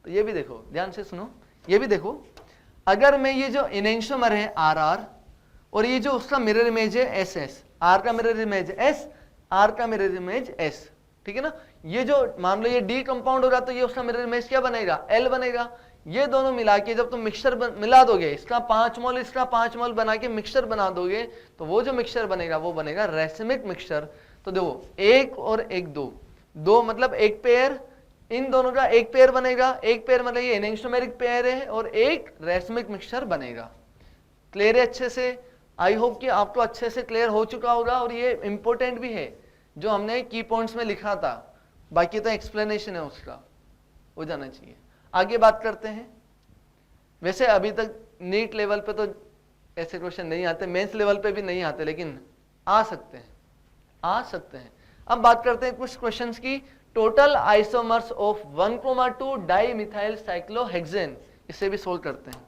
तो ये भी देखो, ध्यान से सुनो, ये भी देखो। अगर मैं ये जो इनेंशियोमर है RR और ये जो उसका मिरर इमेज है SS, R का मिरर इमेज S, R का मिरर इमेज S, ठीक है ना। ये जो मान लो ये D कंपाउंड होगा तो ये उसका मिरर इमेज क्या बनेगा? L बनेगा। ये दोनों मिला के जब तुम मिक्सचर मिला दोगे, इसका 5 मोल इसका 5 मोल बना के मिक्सचर बना दोगे तो वो जो मिक्सचर बनेगा वो बनेगा रेसिमिक मिक्सचर। तो देखो एक और एक दो, दो मतलब एक पेयर, इन दोनों का एक पेयर बनेगा, एक पेयर मतलब ये एनेंस्टोमेरिक पेयर है और एक रेसमिक मिक्सचर बनेगा। क्लियर है अच्छे से? आई होप कि आपको अच्छे से क्लियर हो चुका होगा और ये इंपॉर्टेंट भी है जो हमने की पॉइंट्स में लिखा था, बाकी तो एक्सप्लेनेशन है उसका, हो जाना चाहिए। आगे बात करते हैं। वैसे अभी तक नीट लेवल पे तो ऐसे क्वेश्चन नहीं आते, मेंस लेवल पे भी नहीं आते, लेकिन आ सकते हैं, आ सकते हैं। अब बात करते हैं कुछ क्वेश्चंस की। Total isomers of 1,2 dimethyl cyclohexane, इसे भी सोल्व करते हैं,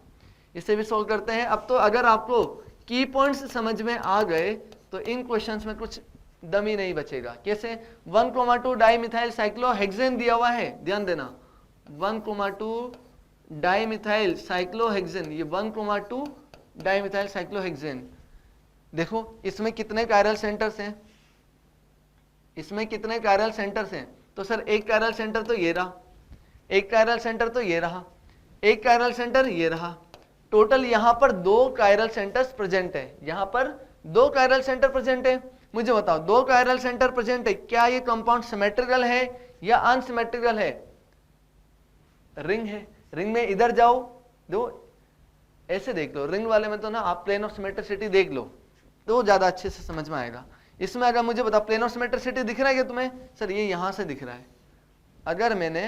इसे भी सोल्व करते हैं। अब तो अगर आपको की पॉइंट्स समझ में आ गए तो इन क्वेश्चंस में कुछ दम ही नहीं बचेगा। कैसे? 1,2 डाइमिथाइल साइक्लोहेक्सेन दिया हुआ है, ध्यान देना, 1,2 डाइमिथाइल साइक्लोहेक्सेन, ये 1,2 डाइमिथाइल साइक्लोहेक्सेन। देखो इसमें कितने कायरल सेंटर्स हैं, इसमें कितने कायरल सेंटर्स हैं? तो सर एक कायरल सेंटर तो ये रहा, एक कायरल सेंटर तो ये रहा, एक कायरल सेंटर ये रहा। टोटल यहां पर 2 कायरल सेंटर्स प्रेजेंट है, यहां पर 2 कायरल सेंटर प्रेजेंट है। मुझे बताओ 2 कायरल सेंटर प्रेजेंट है, क्या ये कंपाउंड सिमेट्रिकल है या अनसिमेट्रिकल है? रिंग है, रिंग में इधर जाओ, दो ऐसे देख लो, रिंग वाले में तो ना आप प्लेन ऑफ सिमेट्रिसिटी देख लो तो ज्यादा अच्छे से समझ में आएगा। इसमें अगर मुझे बता प्लेन ऑफ सिमेट्रिसिटी दिख रहा है क्या तुम्हें? सर ये यहां से दिख रहा है, अगर मैंने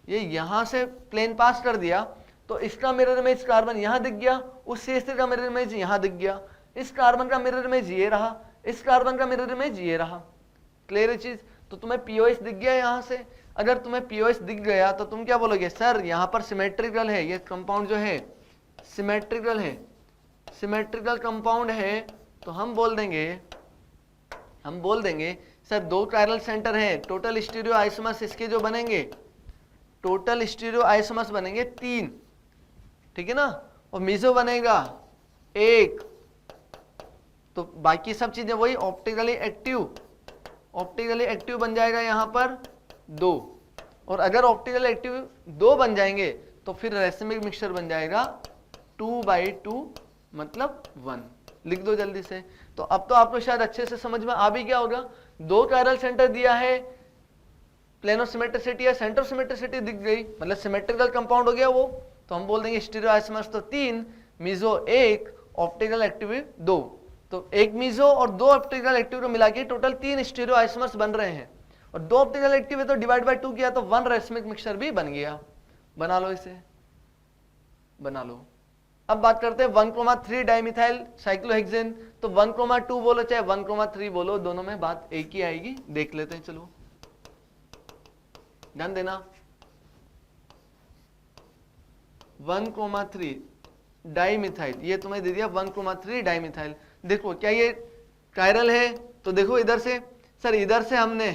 ये यहां से प्लेन पास कर दिया तो इसका मिरर इमेज कार्बन यहां दिख गया, उस CH3 का मिरर इमेज यहां दिख गया, इस कार्बन का मिरर इमेज ये रहा, इस कार्बन का मिरर इमेज ये रहा। क्लियर है चीज? तो तुम्हें POS दिख गया यहां से। अगर तुम्हें POS दिख गया तो तुम क्या बोलोगे? सर यहां पर सिमेट्रिकल है, ये कंपाउंड जो है सिमेट्रिकल है, सिमेट्रिकल कंपाउंड है। तो हम बोल देंगे सर 2 कायरल सेंटर है, टोटल स्टीरियो आइसोमर्स इसके जो बनेंगे, टोटल स्टीरियो आइसोमर्स बनेंगे 3, ठीक है ना, और मीजो बनेगा 1। तो बाकी सब चीजें वही, ऑप्टिकली एक्टिव बन जाएगा यहां पर 2, और अगर ऑप्टिकली एक्टिव 2 बन जाएंगे तो फिर रेसिमिक मिक्सचर बन जाएगा 2/2 मतलब 1। लिख दो जल्दी से। तो अब तो आपको शायद अच्छे से समझ में आ भी गया होगा। 2 कायरल सेंटर दिया है, प्लेन ऑफ सिमेट्रिसिटी या सेंटर ऑफ सिमेट्रिसिटी दिख गई, मतलब सिमेट्रिकल कंपाउंड हो गया वो। तो हम बोल देंगे स्टीरियो आइसोमर्स तो 3, मीजो 1, ऑप्टिकल एक्टिव 2। तो एक मीजो और 2 ऑप्टिकल एक्टिव को मिला के टोटल 3 स्टीरियो आइसोमर्स बन रहे हैं, और 2 ऑप्टिकल एक्टिव है तो डिवाइड बाय 2 किया तो 1 रेसिमिक मिक्सचर भी बन गया। बना लो इसे, बना लो। अब बात करते हैं 1,3 डाइमिथाइल साइक्लोहेक्सेन। तो 1,2 बोलो चाहे 1,3 बोलो, दोनों में बात एक ही आएगी। देख लेते हैं, चलो ध्यान देना। 1,3 डाइमिथाइल, ये तुम्हें दे दिया 1,3 डाइमिथाइल। देखो क्या ये कायरल है? तो देखो इधर से, सर इधर से हमने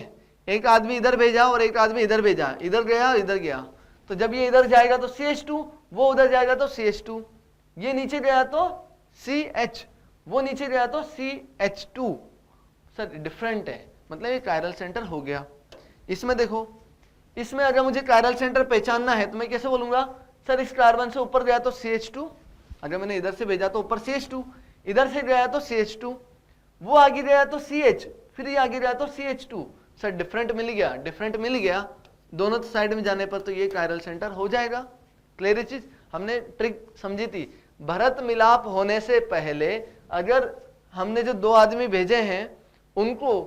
एक आदमी इधर भेजा और एक आदमी इधर भेजा, इधर गया इधर गया। तो जब ये इधर जाएगा तो CH2, वो उधर जाएगा तो CH2, ये नीचे गया तो CH, वो नीचे गया तो CH2। सर डिफरेंट है, मतलब ये कायरल सेंटर हो गया। इसमें देखो, इसमें अगर मुझे कायरल सेंटर पहचानना है तो मैं कैसे बोलूंगा? सर इस कार्बन से ऊपर गया तो CH2, अगर मैंने इधर से भेजा तो ऊपर CH2, इधर से गया तो CH2, वो आगे गया तो CH, फिर ये आगे गया तो CH2। सर डिफरेंट मिल गया, डिफरेंट मिल गया दोनों साइड में जाने पर, तो ये कायरल सेंटर हो जाएगा। क्लियर चीज? हमने ट्रिक समझी थी। भरत मिलाप होने से पहले अगर हमने जो 2 आदमी भेजे हैं उनको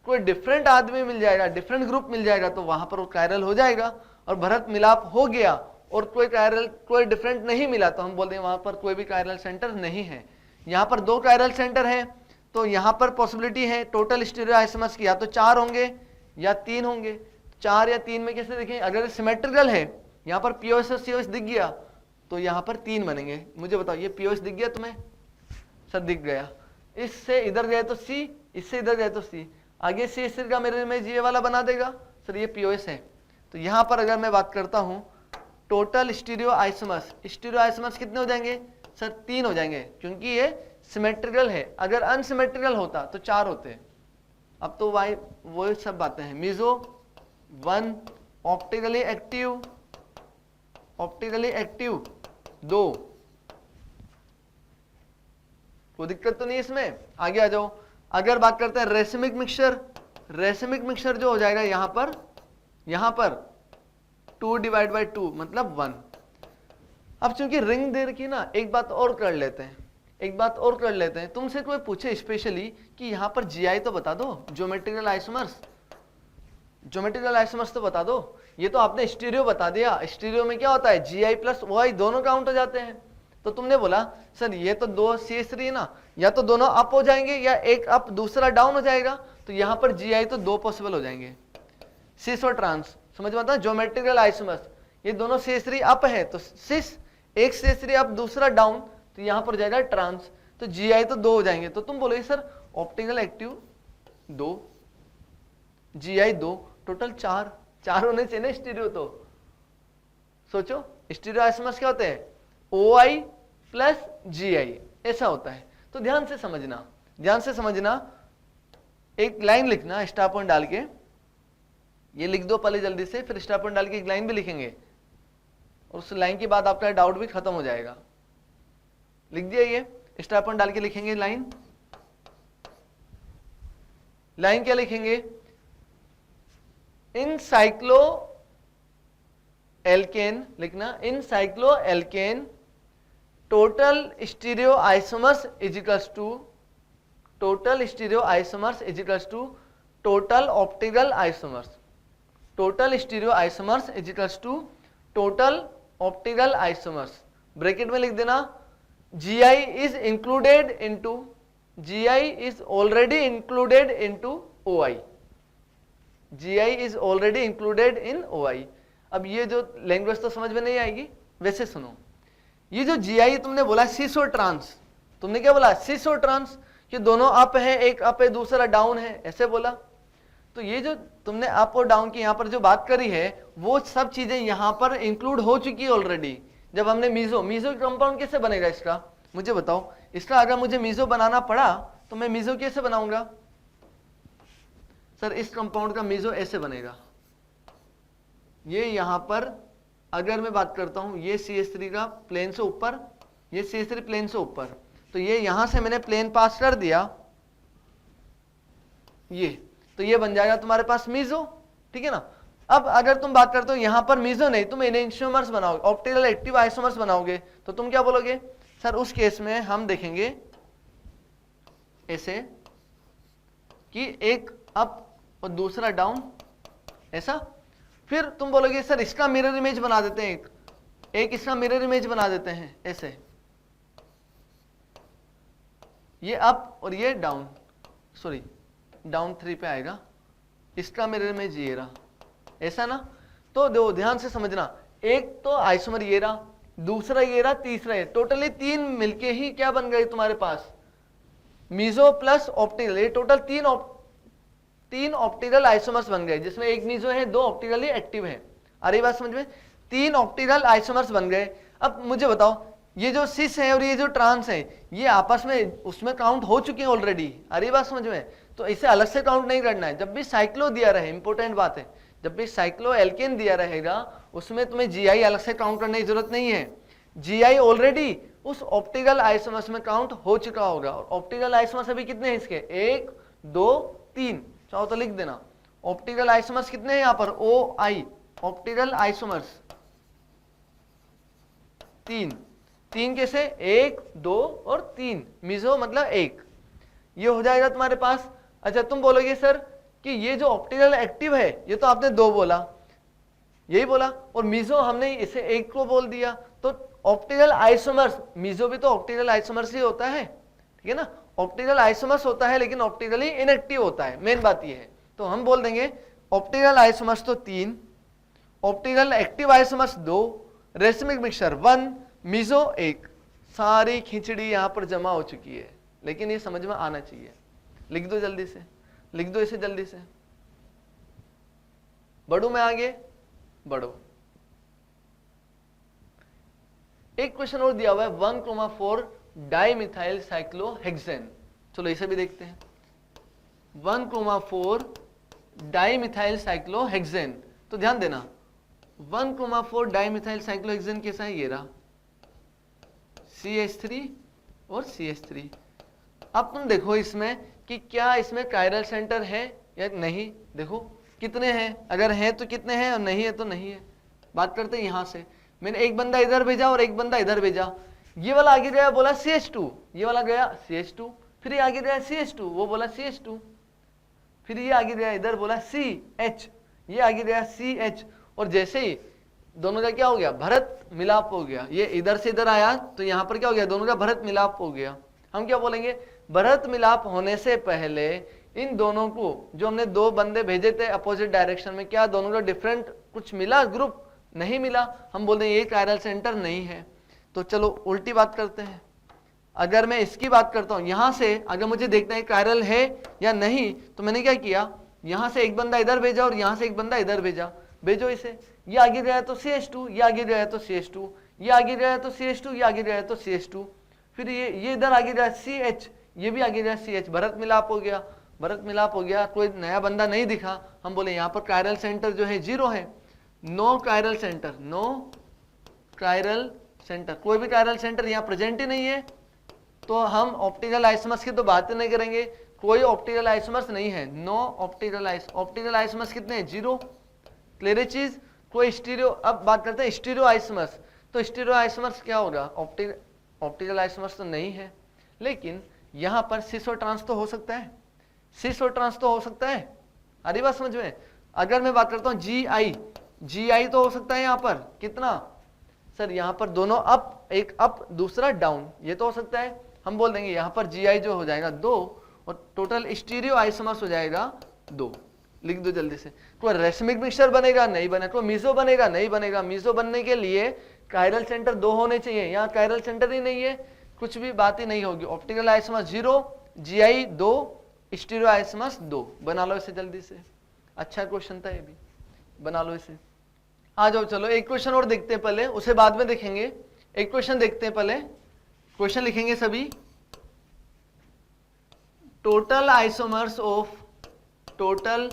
कोई डिफरेंट आदमी मिल जाएगा, डिफरेंट ग्रुप मिल जाएगा, तो वहां पर वो कायरल हो जाएगा। और भरत मिलाप हो गया और कोई डिफरेंट नहीं मिला तो हम बोलते हैं वहां पर कोई भी कायरल सेंटर नहीं है। यहाँ पर 2 कायरल सेंटर है तो यहाँ पर पॉसिबिलिटी है टोटल स्टीरियो आइसोमर्स की या तो 4 होंगे या 3 होंगे। 4 या 3 में कैसे देखें? अगर सिमेट्रिकल है, यहाँ पर POS और COS दिख गया तो यहाँ पर 3 बनेंगे। मुझे बताओ ये POS दिख गया तुम्हें? सर दिख गया। इससे इधर गए तो C, इससे इधर गए तो C, आगे CH3 का मेरे इमेज ये वाला बना देगा। सर ये POS है। तो यहाँ पर अगर मैं बात करता हूँ total stereo isomers, stereo isomers कितने हो जाएंगे? सर 3 हो जाएंगे, क्योंकि ये सिमेट्रिकल है। अगर अनसिमेट्रिकल होता तो 4 होते। अब तो वो सब बातें हैं। मीजो 1, ऑप्टिकली एक्टिव 2, कोई दिक्कत तो नहीं इसमें। आगे आ जाओ। अगर बात करते हैं रेसिमिक मिक्सचर, रेसिमिक मिक्सचर जो हो जाएगा यहां पर 2 डिवाइड बाई 2 मतलब 1। अब चूंकि रिंग दे रखी है ना, एक बात और कर लेते हैं, तुमसे कोई पूछे स्पेशली कि यहां पर जीआई तो बता दो, ज्योमेट्रिकल आइसोमर्स तो बता दो। ये तो आपने स्टीरियो बता दिया, स्टीरियो में क्या होता है, जीआई प्लस ओआई दोनों काउंट हो जाते हैं। तो तुमने बोला सर ये तो 2 CH3 है ना, या तो दोनों अप हो जाएंगे या एक अप दूसरा डाउन हो जाएगा, तो यहां पर जीआई तो 2 पॉसिबल हो जाएंगे, सिस और ट्रांस। समझ में आता है, ज्योमेट्रिकल आइसोमर्स ये दोनों CH3 अप है तो सिस, एक CH3 अप दूसरा डाउन, तो यहां पर जाएगा ट्रांस, तो जीआई तो 2 हो जाएंगे। तो तुम बोलोगे sir optical active 2, GI 2, total 4 होने चाहिए ना स्टीरियो। तो सोचो स्टीरियो आइसोमर्स क्या होते हैं, OI प्लस GI, ऐसा होता है। तो ध्यान से समझना, एक लाइन लिखना स्टार पॉइंट डाल के, ये लिख दो पहले जल्दी से, फिर स्टार पॉइंट डाल के एक लाइन भी लिखेंगे और उस लाइन के बाद आपका डाउट भी खत्म हो जाएगा। लिख दिया, ये स्टार पॉइंट डाल के लिखेंगे लाइन क्या लिखेंगे, इन साइक्लो एल्केन लिखना, in cycloalkane total stereoisomers is equals to total optical isomers. Total stereoisomers is equals to total optical isomers. Bracket में लिख देना GI is already included into OI। GI is already included in OI। अब ये जो language तो समझ में नहीं आएगी, वैसे सुनो, ये जो GI तुमने बोला सिस और ट्रांस, तुमने क्या बोला, सिस और ट्रांस, ये दोनों अप है, एक अप है दूसरा डाउन है, ऐसे बोला। तो ये जो तुमने अप और डाउन की यहां पर जो बात करी है, वो सब चीजें यहां पर इंक्लूड हो चुकी है ऑलरेडी। जब हमने मीजो कंपाउंड कैसे बनेगा इसका, मुझे बताओ। इसका अगर मुझे मीजो बनाना पड़ा तो मैं मीजो कैसे बनाऊंगा, सर इस कंपाउंड का मीजो ऐसे बनेगा। ये यहां पर अगर मैं बात करता हूं, ये CH3 का प्लेन से ऊपर, ये CH3 प्लेन से ऊपर, तो ये यहां से मैंने प्लेन पास कर दिया, ये तो ये बन जाएगा तुम्हारे पास मीजो, ठीक है ना। अब अगर तुम बात करते हो यहां पर मीजो नहीं, तुम एनेंशियोमर्स बनाओगे, ऑप्टिकल एक्टिव आइसोमर्स बनाओगे, तो तुम क्या बोलोगे, सर उस केस में हम देखेंगे ऐसे कि एक अप और दूसरा डाउन, ऐसा। फिर तुम बोलोगे सर इसका मिरर इमेज बना देते हैं, एक इसका मिरर इमेज बना देते हैं, ऐसे ये अप और ये डाउन, सॉरी डाउन 3 पे आएगा, इसका मिरर इमेज ये रहा, ऐसा ना। तो दो ध्यान से समझना, एक तो आइसोमर ये रहा, दूसरा ये रहा, तीसरा ये, टोटली 3 मिलके ही क्या बन गए तुम्हारे पास, मीजो प्लस ऑप्टिकल, ये टोटल 3 ऑप्टिकल आइसोमर्स बन गए, जिसमें एक मीजो है, 2 ऑप्टिकली एक्टिव है। अरे बात समझ में, 3 ऑप्टिकल आइसोमर्स बन गए। अब मुझे बताओ, ये जो सिस है और ये जो ट्रांस है, ये आपस में उसमें काउंट हो चुके हैं ऑलरेडी। अरे बात समझ में, तो इसे अलग से काउंट नहीं करना है। जब भी साइक्लो दिया रहे, इंपॉर्टेंट बात है, जब भी साइक्लो एल्केन दिया रहेगा उसमें तुम्हें GI अलग से काउंट करने की जरूरत नहीं है। GI ऑलरेडी उस ऑप्टिकल आइसोमर्स में काउंट हो चुका होगा। और ऑप्टिकल आइसोमर्स अभी कितने हैं इसके, 1 2 3, चाहो तो लिख देना। ऑप्टिकल आइसोमर्स कितने हैं यहाँ पर, OI ऑप्टिकल आइसोमर्स 3 कैसे, 1 2 और 3, मीजो मतलब 1, ये हो जाएगा तुम्हारे पास। अच्छा तुम बोलोगे सर कि ये जो ऑप्टिकल एक्टिव है, ये तो आपने 2 बोला, यही बोला, और मीजो हमने इसे 1 को बोल दिया। तो ऑप्टिकल आइसोमर्स, मीजो भी तो ऑप्टिकल आइसोमर्स ही होता है, ठीक है ना, ऑप्टिकल आइसोमर्स होता है लेकिन ऑप्टिकली इनएक्टिव होता है, मेन बात ये है। तो हम बोल देंगे ऑप्टिकल आइसोमर्स तो 3, optical active isomers 2, racemic mixture 1, meso 1। सारी खिचड़ी यहां पर जमा हो चुकी है, लेकिन ये समझ में आना चाहिए। लिख दो जल्दी से, लिख दो इसे जल्दी से। बढ़ू मैं आगे, बढ़ो। एक क्वेश्चन और दिया हुआ है 1,4 डाइमिथाइल साइक्लोहेक्सेन, चलो इसे भी देखते हैं। 1,4 डाइमिथाइल साइक्लोहेक्सेन, तो ध्यान देना 1,4 डाइमिथाइल साइक्लोहेक्सेन कैसा है, ये रहा CH3 और CH3। अब तुम देखो इसमें कि क्या इसमें कायरल सेंटर है या नहीं, देखो कितने हैं, अगर हैं तो कितने हैं और नहीं है तो नहीं है। बात करते हैं यहां से, मैंने एक बंदा इधर भेजा और एक बंदा इधर भेजा, ये वाला आगे गया बोला CH2, ये वाला गया CH2, फिर ये आगे गया CH2, वो बोला CH2, फिर ये आगे गया इधर बोला CH, ये आगे गया CH, और जैसे ही दोनों का क्या हो गया, भरत मिलाप हो गया, ये इधर से इधर आया तो यहाँ पर क्या हो गया, दोनों का भरत मिलाप हो गया। हम क्या बोलेंगे, भरत मिलाप होने से पहले इन दोनों को, जो हमने दो बंदे भेजे थे अपोजिट डायरेक्शन में, क्या दोनों का डिफरेंट कुछ मिला, ग्रुप नहीं मिला, हम बोलते हैं ये कायरल सेंटर नहीं है। तो चलो उल्टी बात करते हैं, अगर मैं इसकी बात करता हूं, यहां से अगर मुझे देखना है कायरल है या नहीं, तो मैंने क्या किया, यहां से एक बंदा इधर भेजा और यहां से एक बंदा इधर भेजा, भेजो इसे, ये आगे गया तो CH2, ये आगे गया तो CH2, ये आगे गया तो CH2, ये आगे गया तो CH2, फिर ये इधर आगे गया CH, ये भी आगे गया CH, भरत मिलाप हो गया, भरत मिलाप हो गया, कोई नया बंदा नहीं दिखा, हम बोले यहाँ पर कायरल सेंटर जो है 0 है, no chiral centre, no chiral centre, कोई भी कायरल सेंटर यहाँ प्रेजेंट ही नहीं है, तो हम ऑप्टिकल आइसोमर्स की तो बात नहीं करेंगे, कोई ऑप्टिकल आइसोमर्स नहीं है, नो ऑप्टिकल आइसोमर्स कितने हैं, 0, क्लियर चीज, कोई स्टीरियो। अब बात करते हैं स्टीरियो आइसोमर्स, तो स्टीरियो आइसोमर्स क्या होगा, ऑप्टिकल आइसोमर्स तो नहीं है, लेकिन यहाँ पर सिस और ट्रांस तो हो सकता है, सिस और ट्रांस तो हो सकता है, आ रही बात समझ में। अगर मैं बात करता हूँ GI तो हो सकता है यहाँ पर, कितना सर, यहाँ पर दोनों अप, एक अप दूसरा डाउन, ये तो हो सकता है, हम बोल देंगे यहाँ पर GI जो हो जाएगा 2 और टोटल स्टीरियो आइसोमर्स हो जाएगा 2, लिख दो जल्दी से। कोई रेशमिक मिक्सचर बनेगा, नहीं बनेगा, कोई मीजो बनेगा, नहीं बनेगा, मीजो बनने के लिए कायरल सेंटर 2 होने चाहिए, यहाँ कायरल सेंटर ही नहीं है, कुछ भी बात ही नहीं होगी। Optical isomers 0, GI 2, stereo isomers 2, बना लो इसे जल्दी से, अच्छा क्वेश्चन था ये भी, बना लो इसे। आ जाओ, चलो एक क्वेश्चन और देखते हैं पहले, उसे बाद में देखेंगे, एक क्वेश्चन देखते हैं पहले, क्वेश्चन लिखेंगे सभी, total isomers of total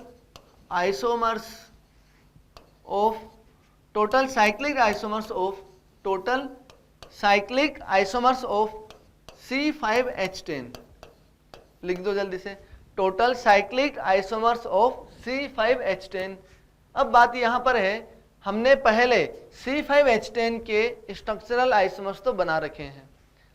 cyclic isomers of C5H10, लिख दो जल्दी से, total cyclic isomers of C5H10। अब बात यहां पर है, हमने पहले C5H10 के स्ट्रक्चरल आइसोमर्स तो बना रखे हैं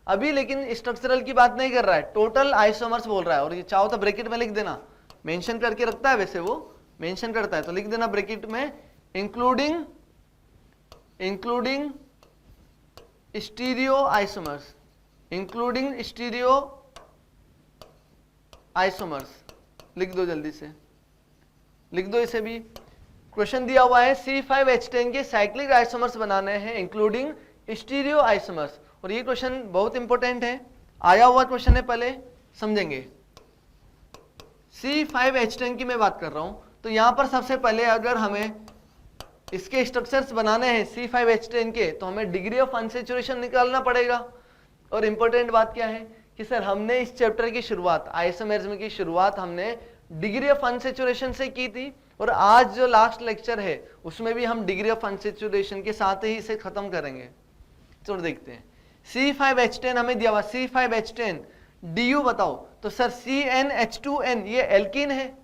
अभी, लेकिन स्ट्रक्चरल की बात नहीं कर रहा है, टोटल आइसोमर्स बोल रहा है, और ये चाहो तो ब्रैकेट में लिख देना, मेंशन करके रखता है, वैसे वो मेंशन करता है तो लिख देना ब्रैकेट में, including stereo isomers, including stereo isomers, लिख दो जल्दी से, लिख दो इसे भी। क्वेश्चन दिया हुआ है C5H10 के साइक्लिक आइसोमर्स बनाने हैं इंक्लूडिंग स्टीरियो आइसोमर्स, और ये क्वेश्चन बहुत इंपॉर्टेंट है, आया हुआ क्वेश्चन है, पहले समझेंगे। C5H10 की मैं बात कर रहा हूं, तो यहां पर सबसे पहले अगर हमें इसके स्ट्रक्चर्स बनाने हैं C5H10 के, तो हमें डिग्री ऑफ अनसैचुरेशन निकालना पड़ेगा। और इंपॉर्टेंट बात क्या है कि सर हमने इस चैप्टर की शुरुआत, आइसोमेरिज्म की शुरुआत हमने डिग्री ऑफ अनसैचुरेशन से की थी, और आज जो लास्ट लेक्चर है उसमें भी हम डिग्री ऑफ अनसैचुरेशन के साथ ही इसे खत्म करेंगे। चलो देखते हैं, C5H10 हमें दिया हुआ, C5H10 DU बताओ, तो सर CnH2n ये एल्कीन है,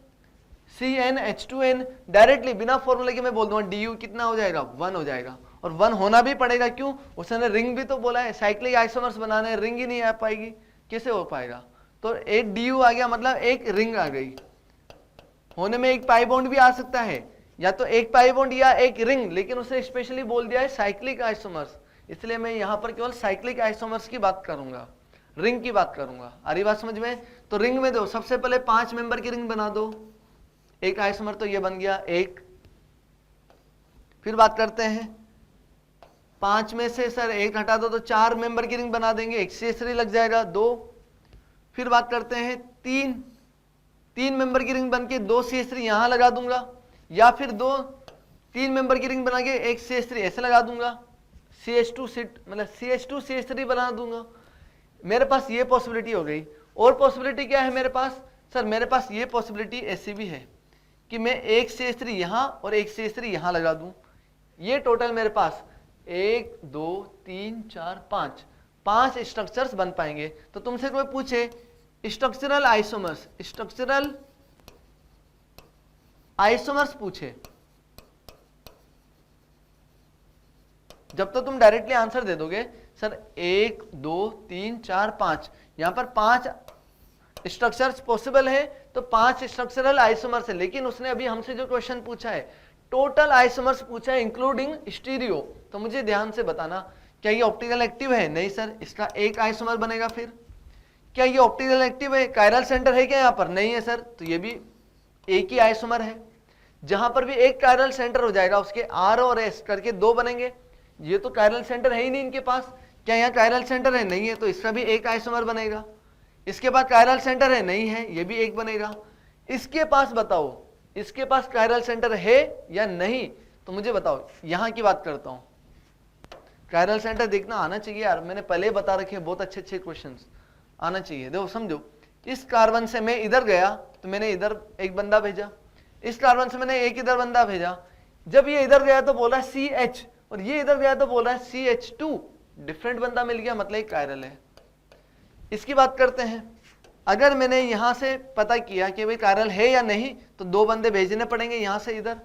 CnH2n डायरेक्टली बिना फॉर्मूले के मैं बोल दूंगा DU कितना हो जाएगा, 1 हो जाएगा, और 1 होना भी पड़ेगा, क्यों, उसने रिंग भी तो बोला है, साइक्लिक आइसोमर्स बनाने, रिंग ही नहीं आ पाएगी, कैसे हो पाएगा, तो एक DU आ गया, मतलब एक रिंग आ गई, होने में एक पाई बॉन्ड भी आ सकता है, या तो एक पाई बॉन्ड या एक रिंग, लेकिन उसने स्पेशली बोल दिया है साइक्लिक आइसोमर्स, इसलिए मैं यहां पर केवल साइक्लिक आइसोमर्स की बात करूंगा, रिंग की बात करूंगा। आ रही बात समझ में। तो रिंग में दो, सबसे पहले 5 मेंबर की रिंग बना दो, एक आइसोमर तो ये बन गया एक। फिर बात करते हैं 5 में से सर एक हटा दो तो 4 मेंबर की रिंग बना देंगे, एक CH3 लग जाएगा 2। फिर बात करते हैं 3 मेंबर की रिंग बन के 2 CH3 यहां लगा दूंगा, या फिर 3 मेंबर की रिंग बना के एक CH3 ऐसे लगा दूंगा, CH2 सीट मतलब CH2 CH3 बना दूंगा। मेरे पास ये पॉसिबिलिटी हो गई। और पॉसिबिलिटी क्या है मेरे पास, सर मेरे पास ये पॉसिबिलिटी ऐसी भी है कि मैं एक CH3 यहां और एक CH3 यहां लगा दूं। ये टोटल मेरे पास 1 2 3 4 5 स्ट्रक्चर्स बन पाएंगे। तो तुमसे कोई पूछे स्ट्रक्चरल आइसोमर्स पूछे, जब तो तुम डायरेक्टली आंसर दे दोगे सर 1 2 3 4 5, यहां पर 5 स्ट्रक्चर्स पॉसिबल है तो 5 स्ट्रक्चरल आइसोमर्स है, लेकिन उसने अभी हमसे जो क्वेश्चन पूछा है टोटल आइसोमर्स पूछा है इंक्लूडिंग स्टीरियो, तो मुझे ध्यान से बताना क्या ये ऑप्टिकल एक्टिव है? नहीं सर, इसका एक आइसोमर बनेगा। फिर क्या ये ऑप्टिकल एक्टिव है? कायरल सेंटर है क्या यहाँ पर? नहीं है सर, तो ये भी एक ही आइसोमर है। जहां पर भी एक कायरल सेंटर हो जाएगा उसके आर और एस करके 2 बनेंगे। ये तो कायरल सेंटर है ही नहीं इनके पास, क्या यहाँ कायरल सेंटर है? नहीं है, तो इसका भी एक आइसोमर बनेगा। इसके पास कायरल सेंटर है? नहीं है, ये भी एक बनेगा। इसके पास बताओ, इसके पास कायरल सेंटर है या नहीं? तो मुझे बताओ, यहां की बात करता हूं। कायरल सेंटर देखना आना चाहिए यार, मैंने पहले बता रखे, बहुत अच्छे अच्छे क्वेश्चंस आना चाहिए। देखो समझो, इस कार्बन से मैं इधर गया तो मैंने इधर एक बंदा भेजा, इस कार्बन से मैंने एक इधर बंदा भेजा। जब ये इधर गया तो बोला CH और ये इधर गया तो बोल रहा है CH2, डिफरेंट बंदा मिल गया, मतलब एक कायरल है। इसकी बात करते हैं, अगर मैंने यहां से पता किया कि भाई कायरल है या नहीं तो 2 बंदे भेजने पड़ेंगे यहां से इधर।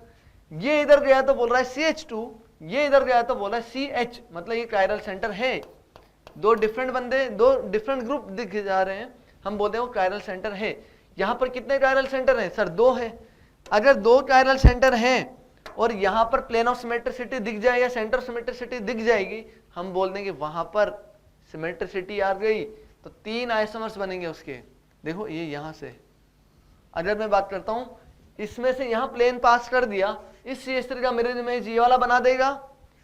ये इधर गया तो बोल रहा है CH2, ये इधर गया तो बोल रहा है CH, मतलब ये कायरल सेंटर है। 2 डिफरेंट बंदे, 2 डिफरेंट ग्रुप दिख जा रहे हैं, हम बोलते हैं वो कायरल सेंटर है। यहां पर कितने कायरल सेंटर हैं सर? 2 है। अगर 2 कायरल सेंटर हैं और यहां पर प्लेन ऑफ सिमेट्रिसिटी दिख जाए या सेंटर सिमेट्रिसिटी दिख जाएगी, हम बोल देंगे वहां पर सिमेट्रिसिटी आ गई, तो 3 आइसोमर्स बनेंगे उसके। देखो ये यहां से, अगर मैं बात करता हूं इसमें से यहां प्लेन पास कर दिया, इस CH3 का मिरर इमेज ये वाला बना देगा।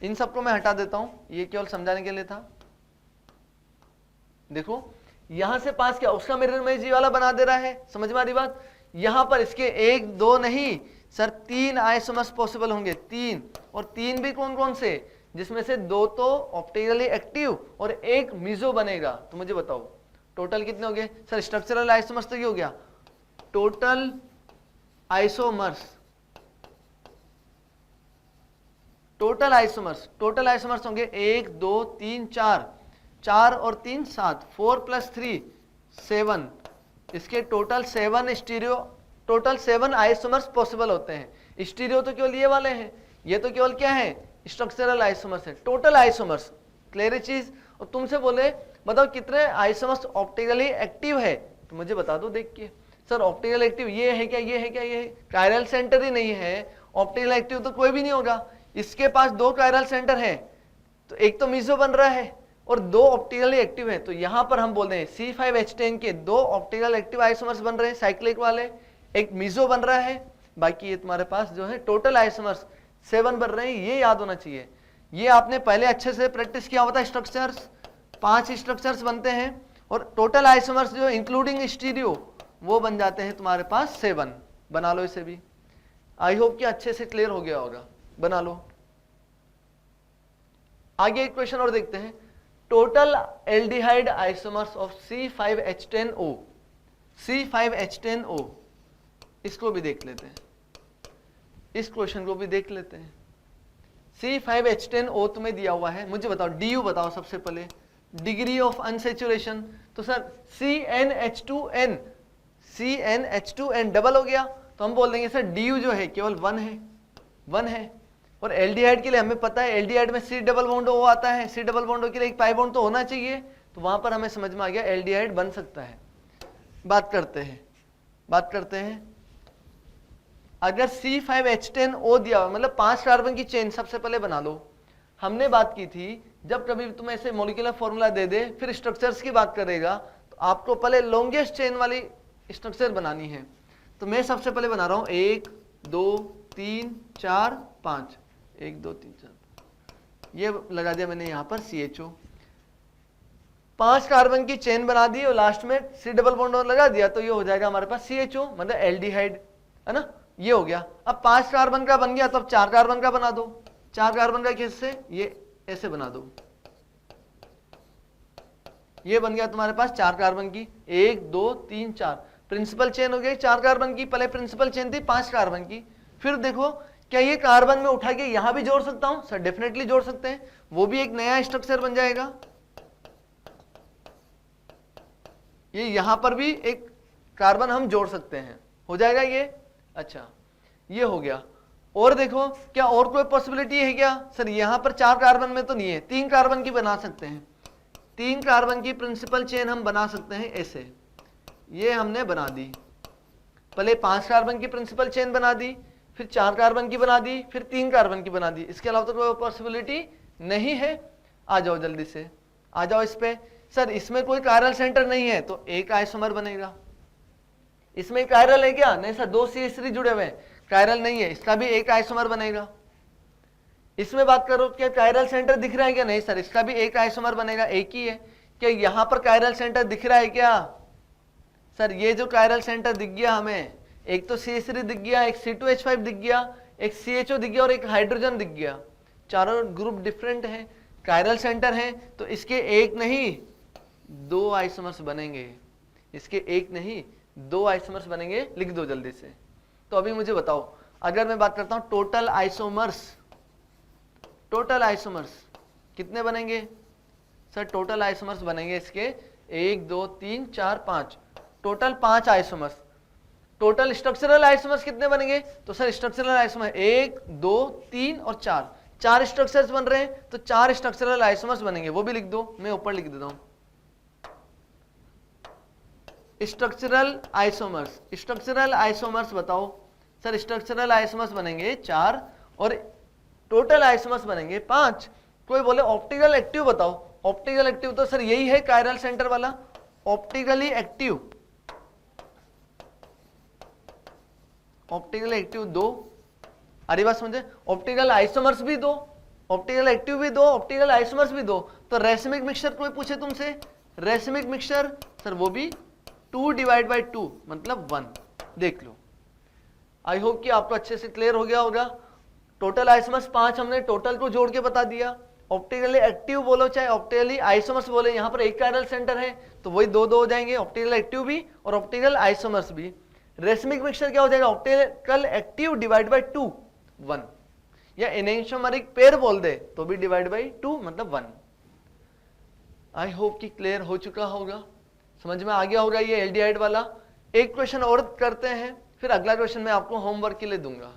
इन सबको मैं हटा देता हूं, ये केवल समझाने के लिए था। देखो यहां से पास किया, उसका मिरर इमेज ये वाला बना दे रहा है, समझ में आ रही बात? यहां पर इसके 1 2 नहीं सर 3 आइसोमर्स पॉसिबल होंगे, 3, और 3 भी कौन कौन से? जिसमें से 2 तो ऑप्टिकली एक्टिव और 1 मीजो बनेगा। तो मुझे बताओ टोटल कितने हो गए सर? स्ट्रक्चरल आइसोमर्स तो ये हो गया, टोटल आइसोमर्स, टोटल आइसोमर्स होंगे 1 2 3 4, 4 और 3 7, 4 + 3 7, इसके total 7 stereo, total 7 isomers possible होते हैं। स्टीरियो तो केवल ये वाले हैं, ये तो केवल क्या है? स्ट्रक्चरल आइसोमर्स है। टोटल आइसोमर्स, क्लियर है चीज? और तुमसे बोले बताओ कितने आइसोमर्स ऑप्टिकली एक्टिव है, तो मुझे बता दो देख के। सर ऑप्टिकल एक्टिव ये है क्या, ये है क्या, ये है? कायरल सेंटर ही नहीं है, ऑप्टिकल एक्टिव तो कोई भी नहीं होगा। इसके पास 2 कायरल सेंटर है, तो एक तो मीजो बन रहा है और 2 ऑप्टिकली एक्टिव है, तो यहां पर हम बोल रहे हैं C5H10 के 2 ऑप्टिकल एक्टिव आइसोमर्स बन रहे हैं साइक्लिक वाले, एक मीजो बन रहा है, बाकी ये तुम्हारे पास जो है टोटल आइसोमर्स 7 बन रहे हैं। ये याद होना चाहिए, ये आपने पहले अच्छे से प्रैक्टिस किया होता है। स्ट्रक्चर्स 5 स्ट्रक्चर्स बनते हैं और टोटल आइसोमर्स जो इंक्लूडिंग स्टीरियो वो बन जाते हैं तुम्हारे पास 7। बना लो इसे भी, आई होप कि अच्छे से क्लियर हो गया होगा, बना लो। आगे एक क्वेश्चन और देखते हैं, total aldehyde isomers of C5H10O, C5H10O, इसको भी देख लेते हैं, इस क्वेश्चन को भी देख लेते हैं। C5H10O तुम्हें दिया हुआ है, मुझे बताओ DU बताओ सबसे पहले, डिग्री ऑफ अनसेचुरेशन। तो सर CnH2n, CnH2n डबल हो गया, तो हम बोल देंगे सर DU जो है केवल 1 है। और एल्डिहाइड के लिए हमें पता है एल्डिहाइड में C डबल बॉन्ड O आता है, C डबल बॉन्ड O के लिए एक पाई बॉन्ड तो होना चाहिए, तो वहां पर हमें समझ में आ गया एल्डिहाइड बन सकता है। बात करते हैं अगर C5H10O दिया हुआ, मतलब 5 कार्बन की चेन सबसे पहले बना लो। हमने बात की थी जब कभी तुम्हें ऐसे मॉलिक्यूलर फॉर्मूला दे दे फिर स्ट्रक्चर्स की बात करेगा, तो आपको पहले लॉन्गेस्ट चेन वाली स्ट्रक्चर बनानी है। तो मैं सबसे पहले बना रहा हूं 1 2 3 4 5, 1 2 3 4, ये लगा दिया मैंने यहां पर CHO, 5 कार्बन की चेन बना दी और लास्ट में C डबल बॉन्ड और लगा दिया, तो ये हो जाएगा हमारे पास CHO, मतलब एल्डिहाइड, है ना? ये हो गया। अब 5 कार्बन का बन गया, तो अब 4 कार्बन का बना दो। 4 कार्बन का किससे? ये ऐसे बना दो, ये बन गया तुम्हारे पास 4 कार्बन की, 1 2 3 4, प्रिंसिपल चेन हो गई 4 कार्बन की। पहले प्रिंसिपल चेन थी 5 कार्बन की। फिर देखो क्या ये कार्बन में उठा के यहां भी जोड़ सकता हूं? सर डेफिनेटली जोड़ सकते हैं, वो भी एक नया स्ट्रक्चर बन जाएगा। ये यहां पर भी एक कार्बन हम जोड़ सकते हैं, हो जाएगा ये। अच्छा, ये हो गया। और देखो क्या और कोई पॉसिबिलिटी है क्या? सर यहां पर 4 कार्बन में तो नहीं है, 3 कार्बन की बना सकते हैं, 3 कार्बन की प्रिंसिपल चेन हम बना सकते हैं ऐसे। ये हमने बना दी, पहले 5 कार्बन की प्रिंसिपल चेन बना दी, फिर 4 कार्बन की बना दी, फिर 3 कार्बन की बना दी। इसके अलावा तो कोई पॉसिबिलिटी नहीं है। आ जाओ जल्दी से, आ जाओ इस पे। सर इसमें कोई कायरल सेंटर नहीं है तो एक आइसोमर बनेगा। इसमें कायरल है क्या? नहीं सर, 2 CH3 जुड़े हुए हैं, कायरल नहीं है, इसका भी एक आइसोमर बनेगा। इसमें बात करो क्या कायरल सेंटर दिख रहा है क्या? नहीं सर, इसका भी एक आइसोमर बनेगा, एक ही है। क्या यहां पर कायरल सेंटर दिख रहा है क्या? सर ये जो कायरल सेंटर दिख गया हमें, एक तो CH3 दिख गया, एक C2H5 दिख गया, एक CHO दिख गया और एक हाइड्रोजन दिख गया। चारों ग्रुप डिफरेंट हैं, कायरल सेंटर है, तो इसके एक नहीं 2 आइसोमर्स बनेंगे। इसके एक नहीं 2 आइसोमर्स बनेंगे, लिख दो जल्दी से। तो अभी मुझे बताओ, अगर मैं बात करता हूं टोटल आइसोमर्स, टोटल आइसोमर्स कितने बनेंगे? सर टोटल आइसोमर्स बनेंगे इसके 1 2 3 4 5, total 5 isomers. Total structural isomers कितने बनेंगे? तो सर स्ट्रक्चरल आइसोमर 1 2 3 और 4, 4 स्ट्रक्चर्स बन रहे हैं, तो 4 स्ट्रक्चरल आइसोमर्स बनेंगे। वो भी लिख दो, मैं ऊपर लिख देता हूं स्ट्रक्चरल आइसोमर्स। स्ट्रक्चरल आइसोमर्स बताओ सर, स्ट्रक्चरल आइसोमर्स बनेंगे 4 और टोटल आइसोमर्स बनेंगे 5। कोई बोले ऑप्टिकल एक्टिव बताओ। ऑप्टिकल एक्टिव तो सर यही है कायरल सेंटर वाला, ऑप्टिकली एक्टिव। ऑप्टिकल एक्टिव 2, अरे बात समझे, ऑप्टिकल आइसोमर्स भी 2, ऑप्टिकल एक्टिव भी 2, ऑप्टिकल आइसोमर्स भी 2। तो रेसिमिक मिक्सचर कोई पूछे तुमसे, रेसिमिक मिक्सचर सर वो भी 2/2 मतलब 1। देख लो, आई होप कि आपको अच्छे से क्लियर हो गया होगा। टोटल आइसोमर्स 5 हमने टोटल को जोड़ के बता दिया। ऑप्टिकली एक्टिव बोलो चाहे ऑप्टिकली आइसोमर्स बोले, यहां पर एक कायरल सेंटर है तो वही 2 हो जाएंगे, ऑप्टिकल एक्टिव भी और ऑप्टिकल आइसोमर्स भी। रेसिमिक मिक्सचर क्या हो जाएगा? ऑप्टिकल एक्टिव /2 1, या एनेंटियोमरिक पेयर बोल दे तो भी /2 मतलब 1। आई होप कि क्लियर हो चुका होगा, समझ में आ गया होगा ये एल्डिहाइड वाला। एक क्वेश्चन और करते हैं, फिर अगला क्वेश्चन मैं आपको होमवर्क के लिए दूंगा।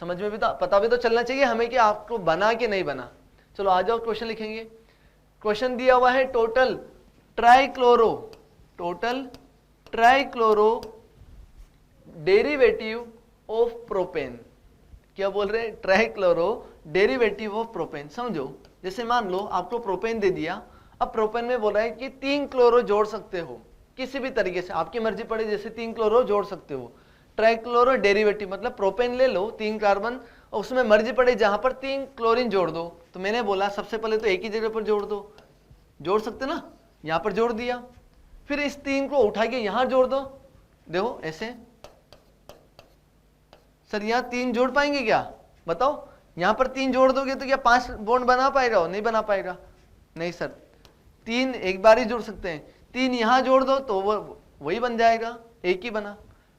समझ में भी तो पता भी तो चलना चाहिए हमें कि आपको बना कि नहीं बना। चलो आ जाओ क्वेश्चन लिखेंगे। क्वेश्चन दिया हुआ है total trichloro, total trichloro derivative of propane. क्या बोल रहे हैं? Trichloro derivative of propane. समझो, जैसे मान लो आपको प्रोपेन दे दिया, अब प्रोपेन में बोल रहा है कि 3 क्लोरो जोड़ सकते हो किसी भी तरीके से, आपकी मर्जी पड़े, जैसे 3 क्लोरो जोड़ सकते हो। ट्राइक्लोरो डेरिवेटिव मतलब प्रोपेन ले लो 3 कार्बन और उसमें मर्जी पड़े जहां पर 3 क्लोरीन जोड़ दो। तो मैंने बोला सबसे पहले तो एक ही जगह पर जोड़ दो, जोड़ सकते ना, यहां पर जोड़ दिया। फिर इस 3 को उठा के यहां जोड़ दो, देखो ऐसे। सर यहां 3 जोड़ पाएंगे क्या? बताओ, यहां पर 3 जोड़ दोगे तो क्या 5 बॉन्ड बना पाएगा? नहीं बना पाएगा। नहीं सर, 3 एक बार ही जोड़ सकते हैं, 3 यहां जोड़ दो तो वो वही बन जाएगा, एक ही बना।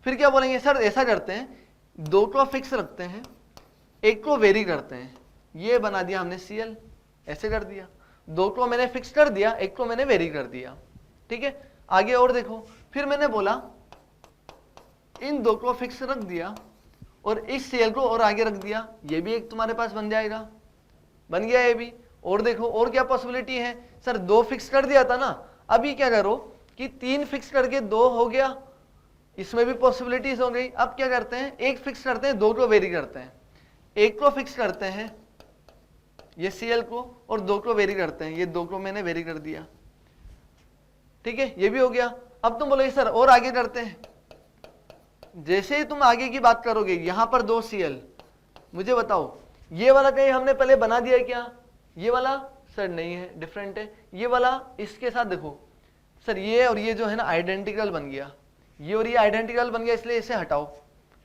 फिर क्या बोलेंगे? सर ऐसा करते हैं, 2 को फिक्स रखते हैं, 1 को वेरी करते हैं। ये बना दिया हमने Cl, ऐसे कर दिया। 2 को मैंने फिक्स कर दिया, 1 को मैंने वेरी कर दिया। ठीक है, आगे और देखो। फिर मैंने बोला इन 2 को फिक्स रख दिया और इस Cl को और आगे रख दिया, ये भी एक तुम्हारे पास बन जाएगा, बन गया ये भी। और देखो और क्या पॉसिबिलिटी है? सर 2 फिक्स कर दिया था ना, अभी क्या करो कि 3 फिक्स करके 2 हो गया, इसमें भी पॉसिबिलिटीज हो गई। अब क्या करते हैं? 1 फिक्स करते हैं, 2 को वेरी करते हैं। 1 को फिक्स करते हैं ये Cl को और 2 को वेरी करते हैं, ये 2 को मैंने वेरी कर दिया। ठीक है, ये भी हो गया। अब तुम बोलोगे सर और आगे करते हैं। जैसे ही तुम आगे की बात करोगे, यहां पर 2 Cl, मुझे बताओ ये वाला कहीं हमने पहले बना दिया क्या? ये वाला सर नहीं है, डिफरेंट है। ये वाला इसके साथ देखो सर, ये और ये जो है ना आइडेंटिकल बन गया, ये और ये आइडेंटिकल बन गया, इसलिए इसे हटाओ,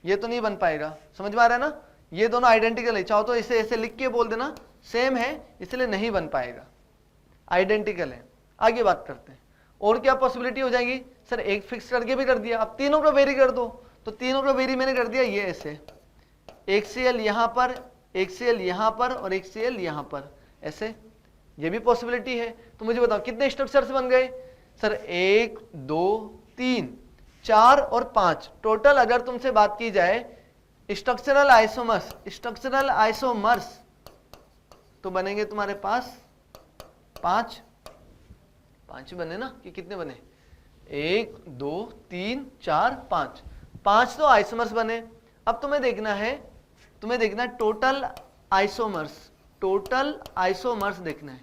ये तो नहीं बन पाएगा। समझ में आ रहा है ना? ये दोनों आइडेंटिकल है, चाहो तो इसे ऐसे लिख के बोल देना सेम है, इसलिए नहीं बन पाएगा, आइडेंटिकल है। आगे बात करते हैं और क्या पॉसिबिलिटी हो जाएगी? सर 1 फिक्स करके भी कर दिया, अब तीनों को वेरी कर दो, तो तीनों को वेरी मैंने कर दिया, ये ऐसे 1 Cl यहां पर, 1 Cl यहां पर और 1 Cl यहां पर, ऐसे। ये भी पॉसिबिलिटी है। तो मुझे बताओ कितने स्ट्रक्चर्स बन गए? सर 1 2 3 4 और 5, टोटल अगर तुमसे बात की जाए स्ट्रक्चरल आइसोमर्स तो बनेंगे तुम्हारे पास 5 बने ना, कि कितने बने, 1 2 3 4 5 तो आइसोमर्स बने। अब तुम्हें देखना है टोटल आइसोमर्स देखना है।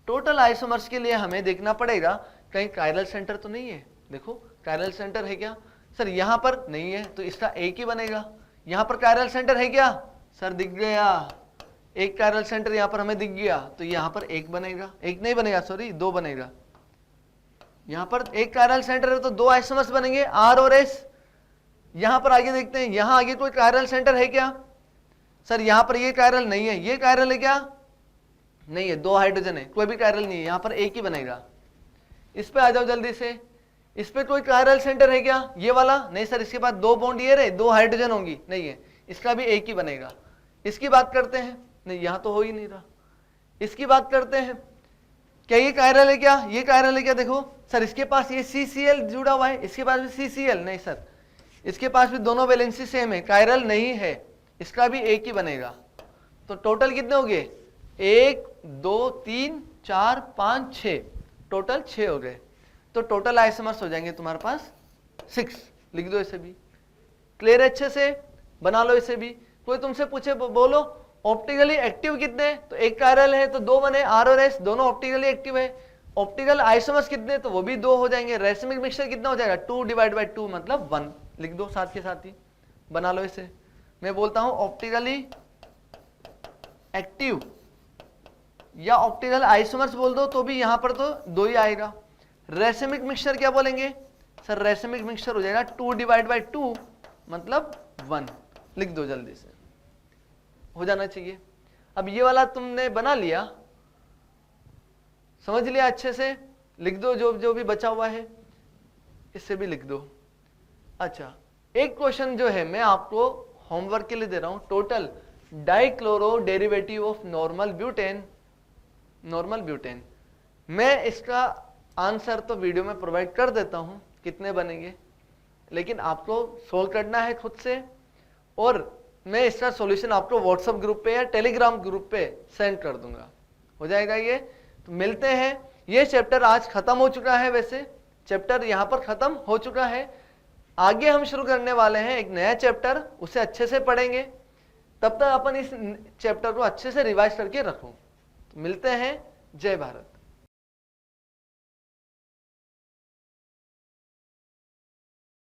टोटल आइसोमर्स के लिए हमें देखना पड़ेगा कहीं कायरल सेंटर तो नहीं है। देखो कायरल सेंटर है क्या सर, यहां पर नहीं है तो इसका एक ही बनेगा। यहां पर कायरल सेंटर है क्या सर, दिख गया, एक कायरल सेंटर यहां पर हमें दिख गया, तो यहां पर एक बनेगा, एक नहीं बनेगा सॉरी 2 बनेगा। यहां पर एक कायरल सेंटर है तो 2 आइसोमर्स बनेंगे आर और एस। यहां पर आगे देखते हैं, यहां आगे कोई कायरल सेंटर है क्या सर, यहां पर ये कायरल नहीं है, ये कायरल है क्या, नहीं है, 2 हाइड्रोजन है, कोई भी कायरल नहीं है, यहां पर एक ही बनेगा। इस पे आ जाओ जल्दी से, इस पे कोई कायरल सेंटर है क्या, ये वाला नहीं सर, इसके बाद 2 बॉन्ड ये रहे, 2 हाइड्रोजन होंगी, नहीं है, इसका भी एक ही बनेगा। इसकी बात करते हैं, नहीं यहां तो हो ही नहीं रहा। इसकी बात करते हैं, क्या ये कायरल है क्या, ये कायरल है क्या, देखो सर इसके पास ये CCl जुड़ा हुआ है, इसके पास भी CCl, नहीं सर इसके पास भी दोनों वैलेंसी सेम है, कायरल नहीं है, इसका भी एक ही बनेगा। तो टोटल कितने हो गए, 1 2 3 4 5 6, टोटल 6 हो गए। तो टोटल आइसोमर्स हो जाएंगे तुम्हारे पास 6, लिख दो इसे भी। क्लियर, अच्छे से बना लो इसे भी। कोई तुमसे पूछे बोलो ऑप्टिकली एक्टिव कितने, तो एक कायरल है तो 2 बने, आर और एस दोनों ऑप्टिकली एक्टिव है। ऑप्टिकल आइसोमर्स कितने, तो वो भी 2 हो जाएंगे। रेसिमिक मिक्सचर कितना हो जाएगा, 2/2 मतलब 1, लिख दो साथ के साथ ही, बना लो इसे। मैं बोलता हूं ऑप्टिकली एक्टिव या ऑप्टिकल आइसोमर्स बोल दो तो भी यहां पर तो 2 ही आएगा। रेसिमिक मिक्सचर क्या बोलेंगे सर, रेसिमिक मिक्सचर हो जाएगा 2/2 मतलब 1, लिख दो जल्दी से, हो जाना चाहिए। अब ये वाला तुमने बना लिया, समझ लिया अच्छे से, लिख दो जो भी बचा हुआ है इससे भी लिख दो। अच्छा, एक क्वेश्चन जो है मैं आपको होमवर्क के लिए दे रहा हूं, total dichloro derivative of normal butane. मैं इसका आंसर तो वीडियो में प्रोवाइड कर देता हूं कितने बनेंगे, लेकिन आपको सोल्व करना है खुद से, और मैं इसका सॉल्यूशन आपको व्हाट्सएप ग्रुप पे या टेलीग्राम ग्रुप पे सेंड कर दूंगा, हो जाएगा ये। तो मिलते हैं, ये चैप्टर आज खत्म हो चुका है, वैसे चैप्टर यहां पर खत्म हो चुका है। आगे हम शुरू करने वाले हैं एक नया चैप्टर, उसे अच्छे से पढ़ेंगे। तब तक अपन इस चैप्टर को अच्छे से रिवाइज करके रखो। तो मिलते हैं, जय भारत।